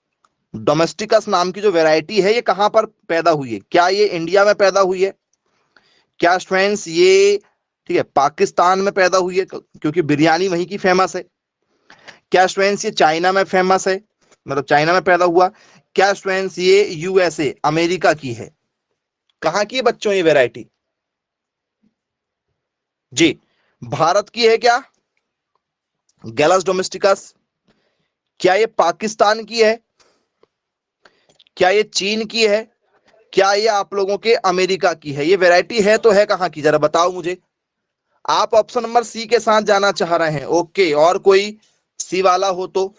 डोमेस्टिकस नाम की जो वैरायटी है ये कहां पर पैदा हुई है? क्या ये इंडिया में पैदा हुई है? क्या स्टूडेंट्स ये, ठीक है, पाकिस्तान में पैदा हुई है क्योंकि बिरयानी वहीं की फेमस है? क्या स्टूडेंट्स ये चाइना में फेमस है, मतलब चाइना में पैदा हुआ? क्या स्टूडेंट्स ये यूएसए अमेरिका की है? कहां की है बच्चों ये वैरायटी? जी, भारत की है क्या गैलस डोमेस्टिकस? क्या ये पाकिस्तान की है? क्या ये चीन की है? क्या ये आप लोगों के अमेरिका की है? ये वैरायटी है तो है कहां की, जरा बताओ मुझे। आप ऑप्शन नंबर सी के साथ जाना चाह रहे हैं, ओके, और कोई सी वाला हो तो?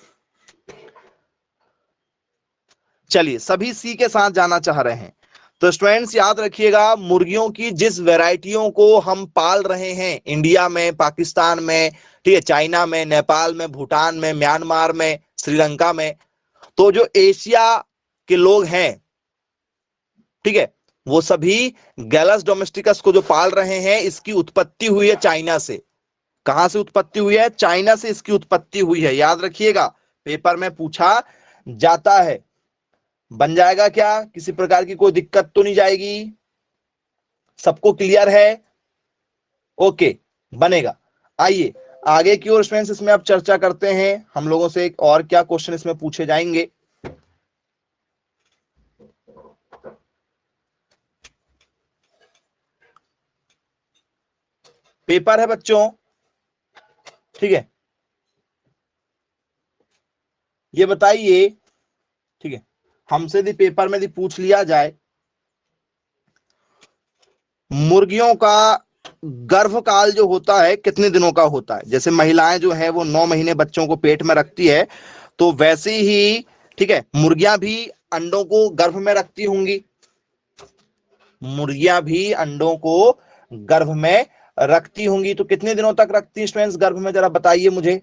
चलिए, सभी सी के साथ जाना चाह रहे हैं। तो स्टूडेंट्स याद रखिएगा, मुर्गियों की जिस वैरायटियों को हम पाल रहे हैं इंडिया में, पाकिस्तान में, ठीक है, चाइना में, नेपाल में, भूटान में, म्यांमार में, श्रीलंका में, तो जो एशिया के लोग हैं, ठीक है, वो सभी गैलस डोमेस्टिकस को जो पाल रहे हैं, इसकी उत्पत्ति हुई है चाइना से। कहां से उत्पत्ति हुई है? चाइना से इसकी उत्पत्ति हुई है। याद रखिएगा, पेपर में पूछा जाता है। बन जाएगा क्या? किसी प्रकार की कोई दिक्कत तो नहीं जाएगी? सबको क्लियर है? ओके, बनेगा। आइए आगे की ओर स्टूडेंट्स इसमें अब चर्चा करते हैं। हम लोगों से एक और क्या क्वेश्चन इसमें पूछे जाएंगे। पेपर है बच्चों, ठीक है, ये बताइए, ठीक है, हमसे यदि पेपर में यदि पूछ लिया जाए, मुर्गियों का गर्भकाल जो होता है कितने दिनों का होता है? जैसे महिलाएं जो है वो 9 महीने बच्चों को पेट में रखती है, तो वैसे ही, ठीक है, मुर्गियां भी अंडों को गर्भ में रखती होंगी। मुर्गियां भी अंडों को गर्भ में रखती होंगी, तो कितने दिनों तक रखती हैं स्टूडेंट्स गर्भ में, जरा बताइए मुझे।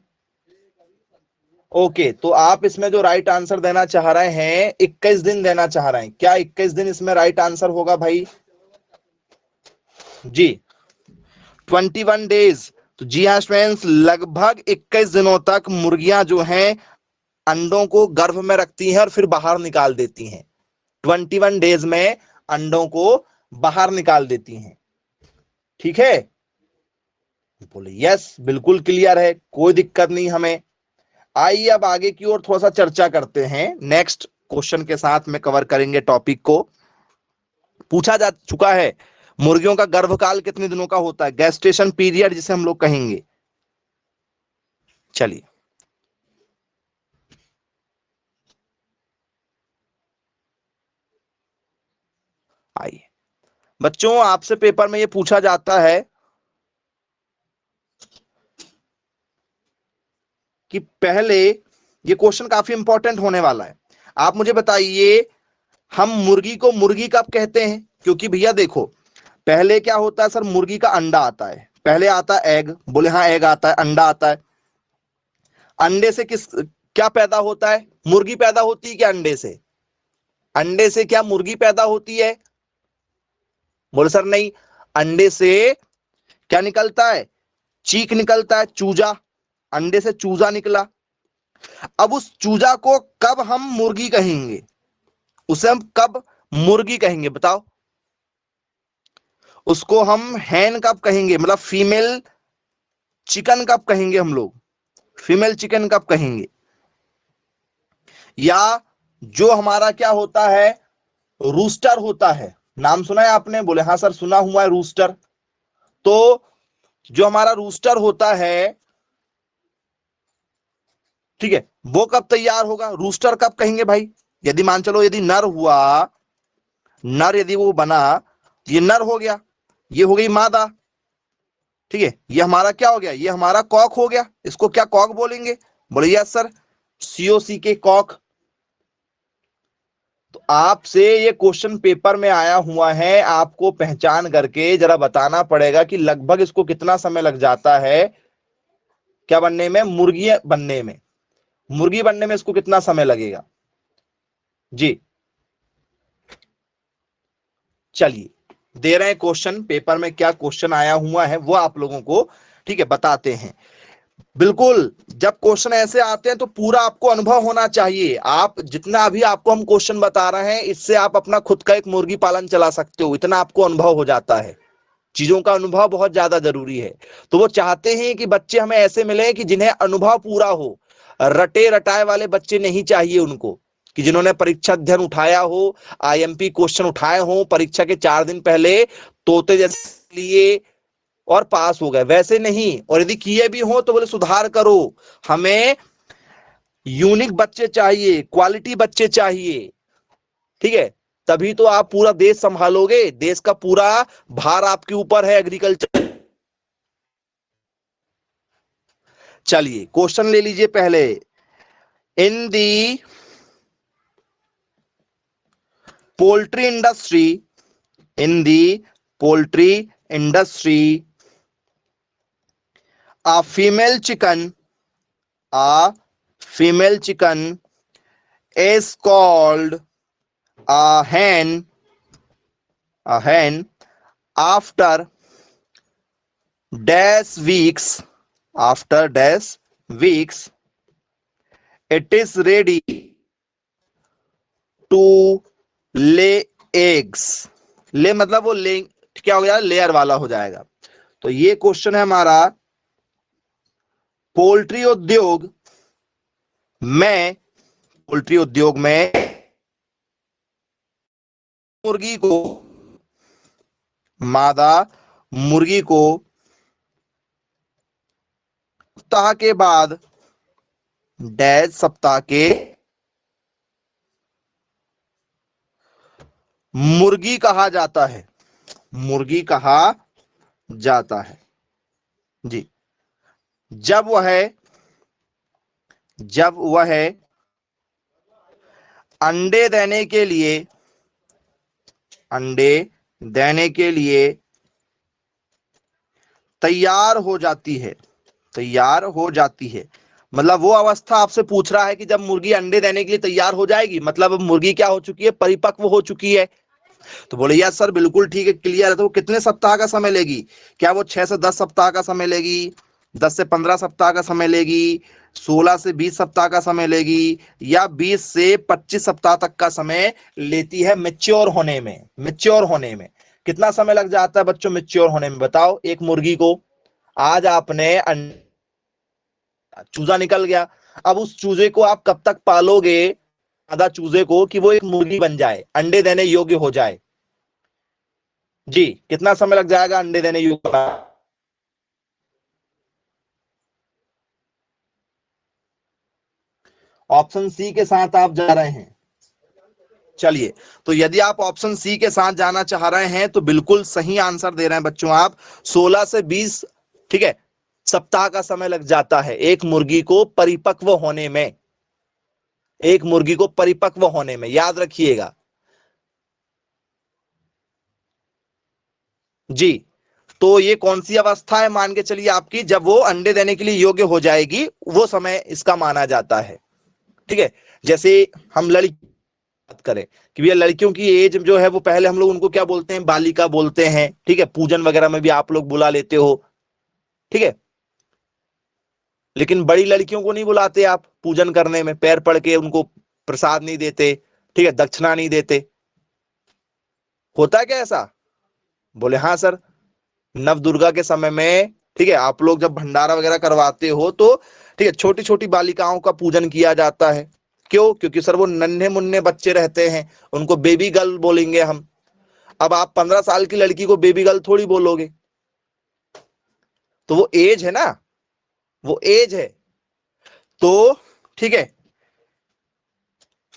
ओके, तो आप इसमें जो राइट आंसर देना चाह रहे हैं 21 दिन देना चाह रहे हैं। क्या 21 दिन इसमें राइट आंसर होगा भाई? जी, 21 डेज। तो जी हाँ स्टूडेंट्स, लगभग 21 दिनों तक मुर्गियां जो हैं अंडों को गर्भ में रखती हैं और फिर बाहर निकाल देती हैं। 21 डेज में अंडों को बाहर निकाल देती हैं। ठीक है, बोले यस, बिल्कुल क्लियर है, कोई दिक्कत नहीं हमें। आइए अब आगे की ओर थोड़ा सा चर्चा करते हैं। नेक्स्ट क्वेश्चन के साथ में कवर करेंगे टॉपिक को। पूछा जा चुका है मुर्गियों का गर्भकाल कितने दिनों का होता है, गेस्टेशन पीरियड जिसे हम लोग कहेंगे। चलिए, आइए बच्चों, आपसे पेपर में यह पूछा जाता है कि पहले, ये क्वेश्चन काफी इंपॉर्टेंट होने वाला है। आप मुझे बताइए, हम मुर्गी को मुर्गी कब कहते हैं? क्योंकि भैया देखो, पहले क्या होता है सर, मुर्गी का अंडा आता है, पहले आता है एग। बोले हाँ, एग आता है, अंडा आता है। अंडे से किस क्या पैदा होता है? मुर्गी पैदा होती है क्या अंडे से? अंडे से क्या मुर्गी पैदा होती है? बोले सर नहीं, अंडे से क्या निकलता है? चीक निकलता है, चूजा। अंडे से चूजा निकला। अब उस चूजा को कब हम मुर्गी कहेंगे? उसे हम कब मुर्गी कहेंगे बताओ? उसको हम हैन कब कहेंगे, मतलब फीमेल चिकन कब कहेंगे हम लोग? फीमेल चिकन कब कहेंगे? या जो हमारा क्या होता है, रूस्टर होता है, नाम सुना है आपने? बोले हाँ सर, सुना हुआ है रूस्टर। तो जो हमारा रूस्टर होता है, ठीक है, वो कब तैयार होगा? रूस्टर कब कहेंगे भाई? यदि मान चलो, यदि नर हुआ, नर यदि वो बना, ये नर हो गया, ये हो गई मादा, ठीक है, ये हमारा क्या हो गया? ये हमारा कॉक हो गया। इसको क्या कॉक बोलेंगे? बोले यस सर, सीओसी के कॉक। तो आपसे ये क्वेश्चन पेपर में आया हुआ है, आपको पहचान करके जरा बताना पड़ेगा कि लगभग इसको कितना समय लग जाता है, क्या बनने में, मुर्गी बनने में। मुर्गी बनने में इसको कितना समय लगेगा जी? चलिए, दे रहे हैं क्वेश्चन, पेपर में क्या क्वेश्चन आया हुआ है वो आप लोगों को, ठीक है, बताते हैं। बिल्कुल, जब क्वेश्चन ऐसे आते हैं तो पूरा आपको अनुभव होना चाहिए। आप जितना अभी आपको हम क्वेश्चन बता रहे हैं, इससे आप अपना खुद का एक मुर्गी पालन चला सकते हो, इतना आपको अनुभव हो जाता है। चीजों का अनुभव बहुत ज्यादा जरूरी है। तो वो चाहते हैं कि बच्चे हमें ऐसे मिले कि जिन्हें अनुभव पूरा हो। रटे रटाए वाले बच्चे नहीं चाहिए उनको, कि जिन्होंने परीक्षा अध्ययन उठाया हो, आईएमपी क्वेश्चन उठाए हो परीक्षा के 4 दिन पहले, तोते जैसे लिए और पास हो गए, वैसे नहीं। और यदि किए भी हो तो बोले सुधार करो। हमें यूनिक बच्चे चाहिए, क्वालिटी बच्चे चाहिए, ठीक है, तभी तो आप पूरा देश संभालोगे। देश का पूरा भार आपके ऊपर है, एग्रीकल्चर। चलिए, क्वेश्चन ले लीजिए पहले। इन दी poultry industry, in the poultry industry, a female chicken is called a hen, after dash weeks, it is ready to lay eggs. ले मतलब वो ले क्या हो गया, लेयर वाला हो जाएगा। तो ये क्वेश्चन है हमारा, पोल्ट्री उद्योग में मुर्गी को, मादा मुर्गी को सप्ताह के बाद डैश सप्ताह के मुर्गी कहा जाता है, जी। जब वह अंडे देने के लिए तैयार हो जाती है। मतलब वो अवस्था आपसे पूछ रहा है कि जब मुर्गी अंडे देने के लिए तैयार हो जाएगी, मतलब मुर्गी क्या हो चुकी है, परिपक्व हो चुकी है। तो बोले यार सर बिल्कुल ठीक है, क्लियर है। तो वो कितने सप्ताह का समय लेगी? क्या वो 6 से 10 सप्ताह का समय लेगी, 10 से 15 सप्ताह का समय लेगी, 16 से 20 सप्ताह का समय लेगी, या 20 से 25 सप्ताह तक का समय लेती है मैच्योर होने में? कितना समय लग जाता है बच्चों मैच्योर होने में? बताओ। एक मुर्गी को आज आपने चूजा निकल गया, अब उस चूजे को आप कब तक पालोगे, आधा चूजे को, कि वो एक मुर्गी बन जाए, अंडे देने योग्य हो जाए? जी, कितना समय लग जाएगा अंडे देने योग्य? ऑप्शन सी के साथ आप जा रहे हैं। चलिए, तो यदि आप ऑप्शन सी के साथ जाना चाह रहे हैं तो बिल्कुल सही आंसर दे रहे हैं बच्चों आप। 16 से 20, ठीक है, सप्ताह का समय लग जाता है एक मुर्गी को परिपक्व होने में, याद रखिएगा जी। तो ये कौन सी अवस्था है मान के चलिए आपकी, जब वो अंडे देने के लिए योग्य हो जाएगी, वो समय इसका माना जाता है। ठीक है, जैसे हम बात करें कि भैया लड़कियों की एज जो है वो पहले हम लोग उनको क्या बोलते हैं, बालिका बोलते हैं। ठीक है, पूजन वगैरह में भी आप लोग बुला लेते हो। ठीक है, लेकिन बड़ी लड़कियों को नहीं बुलाते आप पूजन करने में, पैर पड़ के उनको प्रसाद नहीं देते, ठीक है, दक्षिणा नहीं देते। होता है क्या ऐसा? बोले हाँ सर, नव दुर्गा के समय में, ठीक है, आप लोग जब भंडारा वगैरह करवाते हो तो ठीक है, छोटी छोटी बालिकाओं का पूजन किया जाता है। क्यों? क्योंकि सर वो नन्हे मुन्ने बच्चे रहते हैं, उनको बेबी गर्ल बोलेंगे हम। अब आप 15 साल की लड़की को बेबी गर्ल थोड़ी बोलोगे, तो वो एज है ना, वो एज है। तो ठीक है,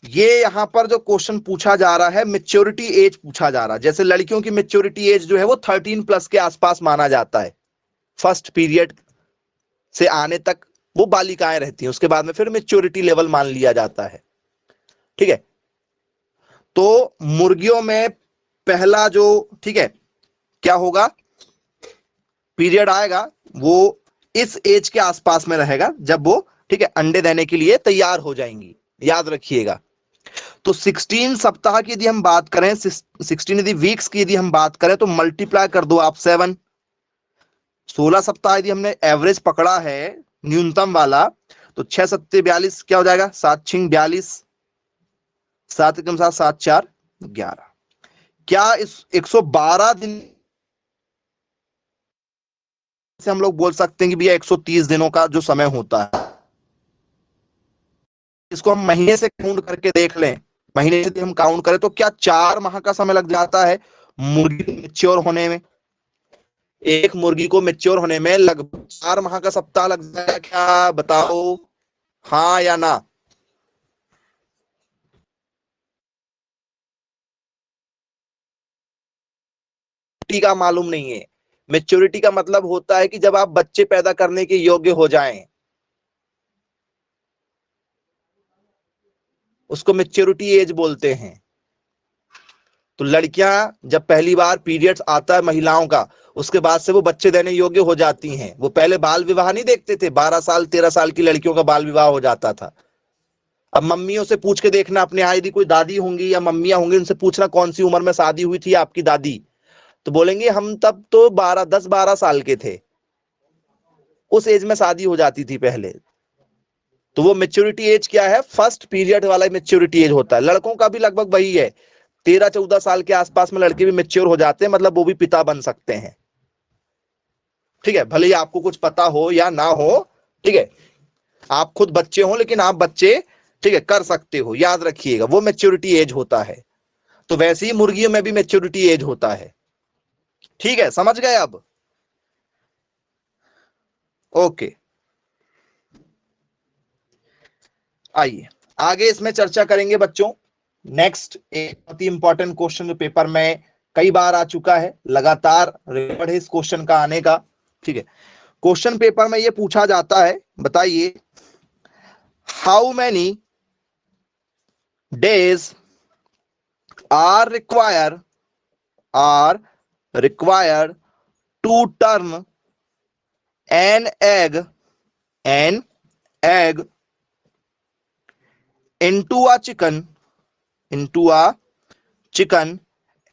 ये यहां पर जो क्वेश्चन पूछा जा रहा है, मेच्योरिटी एज पूछा जा रहा है। जैसे लड़कियों की मेच्योरिटी एज जो है वो 13+ के आसपास माना जाता है। फर्स्ट पीरियड से आने तक वो बालिकाएं रहती हैं, उसके बाद में फिर मेच्योरिटी लेवल मान लिया जाता है। ठीक है, तो मुर्गियों में पहला जो, ठीक है, क्या होगा, पीरियड आएगा, वो इस एज के आसपास में रहेगा जब वो, ठीक है, अंडे देने के लिए तैयार हो जाएंगी, याद रखिएगा। तो 16 सप्ताह की यदि हम बात करें, 16 यदि वीक्स की यदि हम बात करें तो मल्टीप्लाई कर दो आप 7। 16 सप्ताह यदि हमने एवरेज पकड़ा है न्यूनतम वाला, तो 6 सत्ते 42, क्या हो जाएगा, 7 6 42, 7 एकम 7, 7 4 11। क्या इस 112 दिन से हम लोग बोल सकते हैं कि भैया 130 दिनों का जो समय होता है, इसको हम महीने से काउंट करके देख लें, महीने से हम काउंट करें तो क्या 4 माह का समय लग जाता है मुर्गी मैच्योर होने में? एक मुर्गी को मैच्योर होने में लगभग 4 माह का सप्ताह लग जाएगा, क्या बताओ, हाँ या ना? का मालूम नहीं है। मैच्योरिटी का मतलब होता है कि जब आप बच्चे पैदा करने के योग्य हो जाएं, उसको मैच्योरिटी एज बोलते हैं। तो लड़कियां जब पहली बार पीरियड्स आता है महिलाओं का, उसके बाद से वो बच्चे देने योग्य हो जाती हैं। वो पहले बाल विवाह नहीं देखते थे, 12 साल 13 साल की लड़कियों का बाल विवाह हो जाता था। अब मम्मियों से पूछ के देखना, अपने यहाँ यदि कोई दादी होंगी या मम्मियां होंगी, उनसे पूछना कौन सी उम्र में शादी हुई थी आपकी दादी, तो बोलेंगे हम तब तो 10-12 साल के थे, उस एज में शादी हो जाती थी पहले। तो वो मेच्योरिटी एज क्या है, फर्स्ट पीरियड वाला मेच्योरिटी एज होता है। लड़कों का भी लगभग वही है, 13-14 साल के आसपास में लड़के भी मेच्योर हो जाते हैं, मतलब वो भी पिता बन सकते हैं। ठीक है, भले ही आपको कुछ पता हो या ना हो, ठीक है, आप खुद बच्चे हो लेकिन आप बच्चे, ठीक है, कर सकते हो, याद रखिएगा, वो मेच्योरिटी एज होता है। तो वैसे ही मुर्गियों में भी मेच्योरिटी एज होता है। ठीक है, समझ गए अब? ओके, आइए आगे इसमें चर्चा करेंगे बच्चों। नेक्स्ट एक बहुत ही इंपॉर्टेंट क्वेश्चन जो पेपर में कई बार आ चुका है, लगातार रिकॉर्ड है इस क्वेश्चन का आने का। ठीक है, क्वेश्चन पेपर में यह पूछा जाता है, बताइए how many days are required to turn an egg into a chicken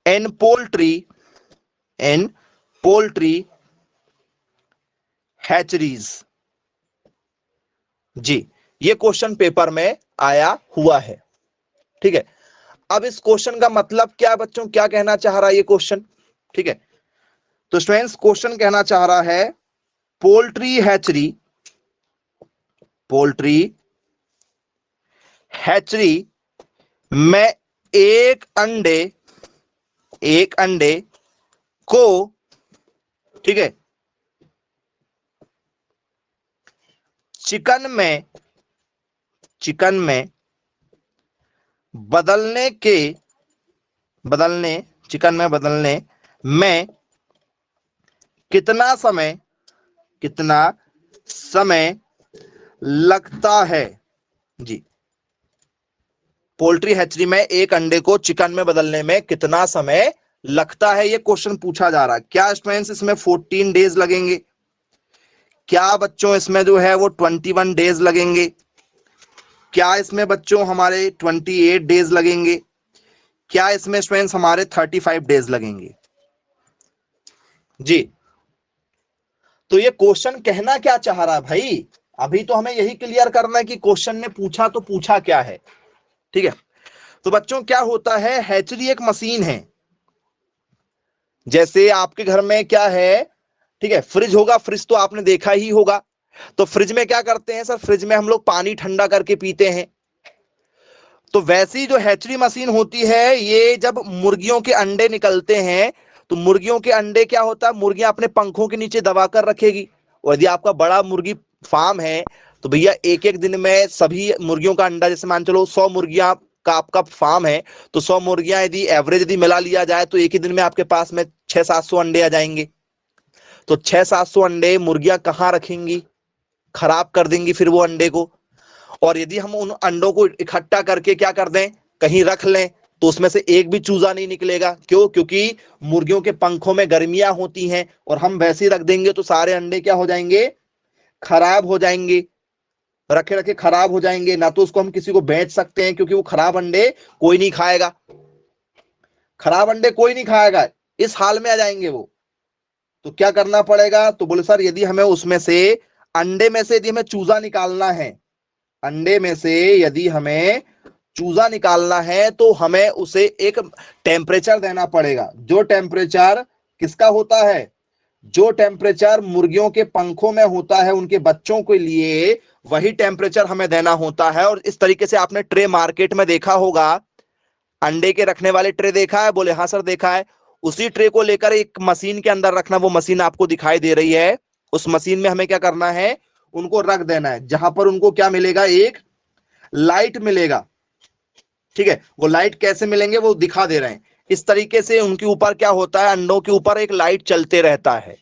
in poultry hatcheries। जी, ये क्वेश्चन पेपर में आया हुआ है। ठीक है, अब इस क्वेश्चन का मतलब क्या बच्चों, क्या कहना चाह रहा है ये क्वेश्चन? ठीक है, तो स्टूडेंट्स क्वेश्चन कहना चाह रहा है पोल्ट्री हैचरी में एक अंडे को, ठीक है, चिकन में बदलने में कितना समय लगता है? जी, पोल्ट्री हैचरी में एक अंडे को चिकन में बदलने में कितना समय लगता है, ये क्वेश्चन पूछा जा रहा है। क्या स्टूडेंट्स इसमें 14 डेज लगेंगे? क्या बच्चों इसमें जो है वो 21 डेज लगेंगे? क्या इसमें बच्चों हमारे 28 डेज लगेंगे? क्या इसमें स्टूडेंट्स हमारे 35 डेज लगेंगे? जी, तो ये क्वेश्चन कहना क्या चाह रहा है भाई? अभी तो हमें यही क्लियर करना है कि क्वेश्चन ने पूछा तो पूछा क्या है। ठीक है, तो बच्चों क्या होता है, हैचरी एक मशीन है। जैसे आपके घर में क्या है, ठीक है, फ्रिज होगा, फ्रिज तो आपने देखा ही होगा। तो फ्रिज में क्या करते हैं सर, फ्रिज में हम लोग पानी ठंडा करके पीते हैं। तो वैसी जो हैचरी मशीन होती है, ये जब मुर्गियों के अंडे निकलते हैं, तो मुर्गियों के अंडे क्या होता है, मुर्गियां अपने पंखों के नीचे दबाकर रखेगी। और यदि आपका बड़ा मुर्गी फार्म है, तो भैया एक एक दिन में सभी मुर्गियों का अंडा, जैसे मान चलो 100 मुर्गियां का आपका फार्म है, तो 100 मुर्गियां यदि एवरेज यदि मिला लिया जाए, तो एक ही दिन में आपके पास में 600-700 अंडे आ जाएंगे। तो 600-700 अंडे मुर्गियां कहाँ रखेंगी, खराब कर देंगी फिर वो अंडे को। और यदि हम उन अंडों को इकट्ठा करके क्या कर दें, कहीं रख लें, तो उसमें से एक भी चूजा नहीं निकलेगा। क्यों? क्योंकि मुर्गियों के पंखों में गर्मियां होती हैं, और हम वैसे ही रख देंगे तो सारे अंडे क्या हो जाएंगे, खराब हो जाएंगे, रखे रखे खराब हो जाएंगे। ना तो उसको हम किसी को बेच सकते हैं, क्योंकि वो खराब अंडे कोई नहीं खाएगा, इस हाल में आ जाएंगे वो। तो क्या करना पड़ेगा, तो बोले सर यदि हमें उसमें से अंडे में से यदि हमें चूजा निकालना है, अंडे में से यदि हमें चूजा निकालना है, तो हमें उसे एक टेम्परेचर देना पड़ेगा। जो टेम्परेचर किसका होता है, जो टेम्परेचर मुर्गियों के पंखों में होता है उनके बच्चों के लिए, वही टेम्परेचर हमें देना होता है। और इस तरीके से आपने ट्रे मार्केट में देखा होगा, अंडे के रखने वाले ट्रे देखा है? बोले हाँ सर देखा है। उसी ट्रे को लेकर एक मशीन के अंदर रखना, वो मशीन आपको दिखाई दे रही है, उस मशीन में हमें क्या करना है, उनको रख देना है, जहां पर उनको क्या मिलेगा, एक लाइट मिलेगा। ठीक है, वो लाइट कैसे मिलेंगे वो दिखा दे रहे हैं। इस तरीके से उनके ऊपर क्या होता है, अंडों के ऊपर एक लाइट चलते रहता है,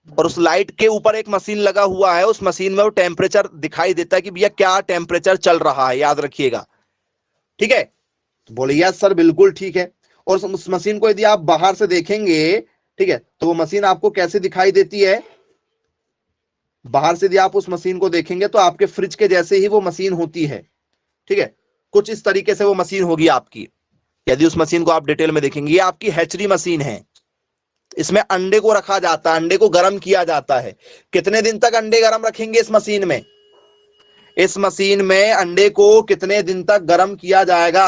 और उस लाइट के ऊपर एक मशीन लगा हुआ है। उस मशीन में वो टेम्परेचर दिखाई देता है कि भैया क्या टेम्परेचर चल रहा है, याद रखिएगा। ठीक है, बोले यस सर बिल्कुल ठीक है। और उस मशीन को यदि आप बाहर से देखेंगे, ठीक है, तो वो मशीन आपको कैसे दिखाई देती है? बाहर से यदि आप उस मशीन को देखेंगे तो आपके फ्रिज के जैसे ही वो मशीन होती है, ठीक है, कुछ इस तरीके से वो मशीन होगी आपकी। यदि उस मशीन को आप डिटेल में देखेंगे, ये आपकी हैचरी मशीन है। इसमें अंडे को रखा जाता है, अंडे को गर्म किया जाता है। कितने दिन तक अंडे गर्म रखेंगे इस मशीन में? इस मशीन में अंडे को कितने दिन तक गर्म किया जाएगा?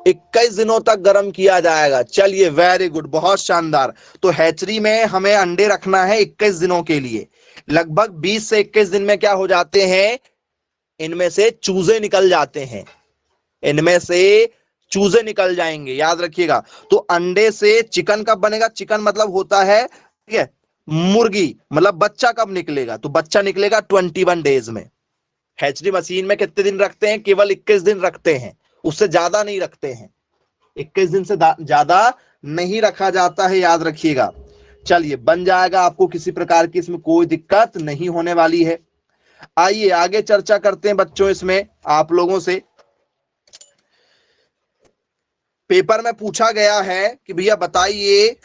21 दिनों तक गर्म किया जाएगा। चलिए, वेरी गुड, बहुत शानदार। तो हैचरी में हमें अंडे रखना है 21 दिनों के लिए। लगभग 20 से 21 दिन में क्या हो जाते हैं? इनमें से चूजे निकल जाते हैं, इनमें से चूजे निकल जाएंगे, याद रखिएगा। तो अंडे से चिकन कब बनेगा? चिकन मतलब होता है, ठीक है, मुर्गी, मतलब बच्चा कब निकलेगा? तो बच्चा निकलेगा 21 डेज में। हैचरी मशीन में कितने दिन रखते हैं? केवल 21 दिन रखते हैं, उससे ज्यादा नहीं रखते हैं। 21 दिन से ज्यादा नहीं रखा जाता है, याद रखिएगा। चलिए, बन जाएगा, आपको किसी प्रकार की इसमें कोई दिक्कत नहीं होने वाली है। आइए आगे चर्चा करते हैं बच्चों। इसमें आप लोगों से पेपर में पूछा गया है कि भैया बताइए,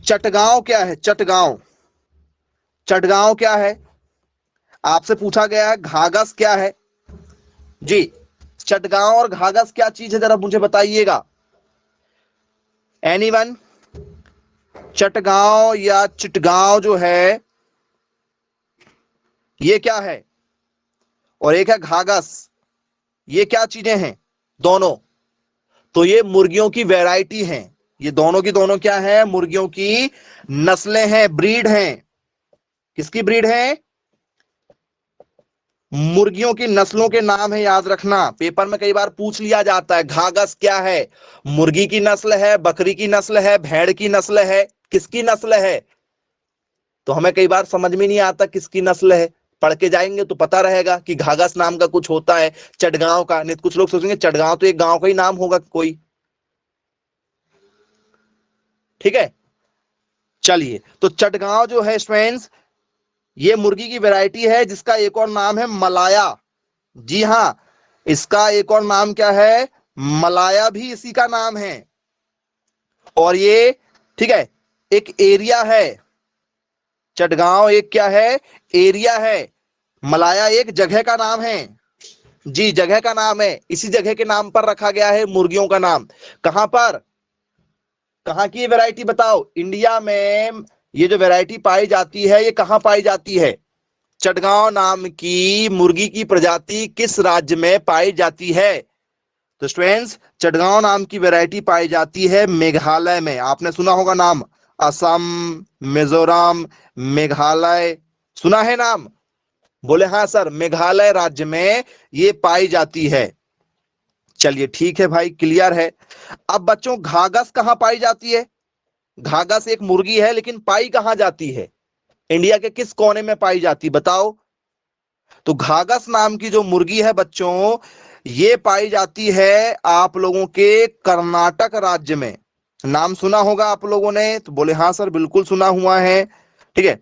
चटगांव क्या है? चटगांव, चटगांव क्या है? आपसे पूछा गया है घाघस क्या है? जी, चटगांव और घाघस क्या चीज है, जरा मुझे बताइएगा। एनीवन? चटगांव या चिटगांव जो है, ये क्या है? और एक है घाघस, ये क्या चीजें हैं? दोनों तो ये मुर्गियों की वैरायटी हैं। ये दोनों की दोनों क्या है? मुर्गियों की नस्लें हैं, ब्रीड हैं। किसकी ब्रीड है? मुर्गियों की नस्लों के नाम है, याद रखना। पेपर में कई बार पूछ लिया जाता है घाघस क्या है? मुर्गी की नस्ल है, बकरी की नस्ल है, भेड़ की नस्ल है, किसकी नस्ल है? तो हमें कई बार समझ में नहीं आता किसकी नस्ल है। पढ़ के जाएंगे तो पता रहेगा कि घाघस नाम का कुछ होता है, चटगांव का। नहीं, कुछ लोग सोचेंगे चटगांव तो एक गांव का ही नाम होगा कोई, ठीक है। चलिए, तो चटगांव जो है स्टूडेंट्स, ये मुर्गी की वैरायटी है जिसका एक और नाम है मलाया। जी हां, इसका एक और नाम क्या है? मलाया भी इसी का नाम है। और ये, ठीक है, एक एरिया है। चटगांव एक क्या है? एरिया है। मलाया एक जगह का नाम है। जी, जगह का नाम है। इसी जगह के नाम पर रखा गया है मुर्गियों का नाम। कहां पर? कहां की वैरायटी बताओ? इंडिया में ये जो वैरायटी पाई जाती है, ये कहां पाई जाती है? चटगांव नाम की मुर्गी की प्रजाति किस राज्य में पाई जाती है? तो स्टूडेंट्स, चटगांव नाम की वैरायटी पाई जाती है मेघालय में। आपने सुना होगा नाम, असम, मिजोरम, मेघालय, सुना है नाम? बोले हाँ सर, मेघालय राज्य में ये पाई जाती है। चलिए ठीक है भाई, क्लियर है। अब बच्चों, घाघस कहां पाई जाती है? घाघस एक मुर्गी है, लेकिन पाई कहां जाती है? इंडिया के किस कोने में पाई जाती, बताओ? तो घाघस नाम की जो मुर्गी है बच्चों, ये पाई जाती है आप लोगों के कर्नाटक राज्य में। नाम सुना होगा आप लोगों ने, तो बोले हाँ सर, बिल्कुल सुना हुआ है, ठीक है।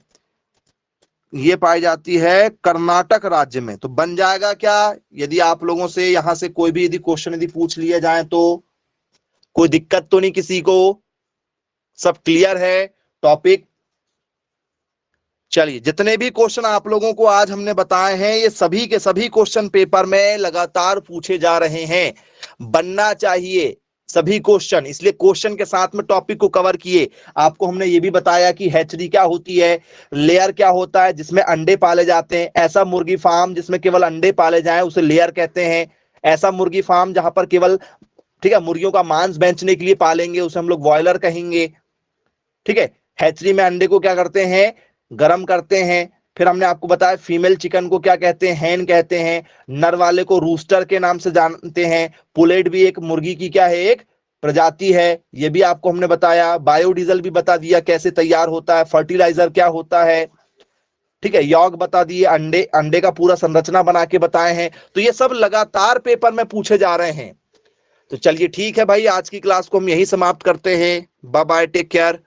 ये पाई जाती है कर्नाटक राज्य में। तो बन जाएगा क्या, यदि आप लोगों से यहां से कोई भी यदि क्वेश्चन यदि पूछ लिए जाए तो कोई दिक्कत तो नहीं किसी को? सब क्लियर है टॉपिक? चलिए, जितने भी क्वेश्चन आप लोगों को आज हमने बताए हैं, ये सभी के सभी क्वेश्चन पेपर में लगातार पूछे जा रहे हैं। बनना चाहिए सभी क्वेश्चन, इसलिए क्वेश्चन के साथ में टॉपिक को कवर किए। आपको हमने ये भी बताया कि हैचरी क्या होती है, लेयर क्या होता है जिसमें अंडे पाले जाते हैं। ऐसा मुर्गी फार्म जिसमें केवल अंडे पाले जाएं उसे लेयर कहते हैं। ऐसा मुर्गी फार्म जहां पर केवल, ठीक है, मुर्गियों का मांस बेचने के लिए पालेंगे उसे हम लोग बॉयलर कहेंगे, ठीक है। हैचरी में अंडे को क्या करते हैं? गरम करते हैं। फिर हमने आपको बताया फीमेल चिकन को क्या कहते हैं? हैन कहते हैं। नर वाले को रूस्टर के नाम से जानते हैं। पुलेट भी एक मुर्गी की क्या है? एक प्रजाति है। ये भी आपको हमने बताया। बायोडीजल भी बता दिया कैसे तैयार होता है। फर्टिलाइजर क्या होता है, ठीक है। यॉग बता दिए, अंडे का पूरा संरचना बना के बताए हैं। तो ये सब लगातार पेपर में पूछे जा रहे हैं। तो चलिए ठीक है भाई, आज की क्लास को हम यही समाप्त करते हैं। Bye bye, take care.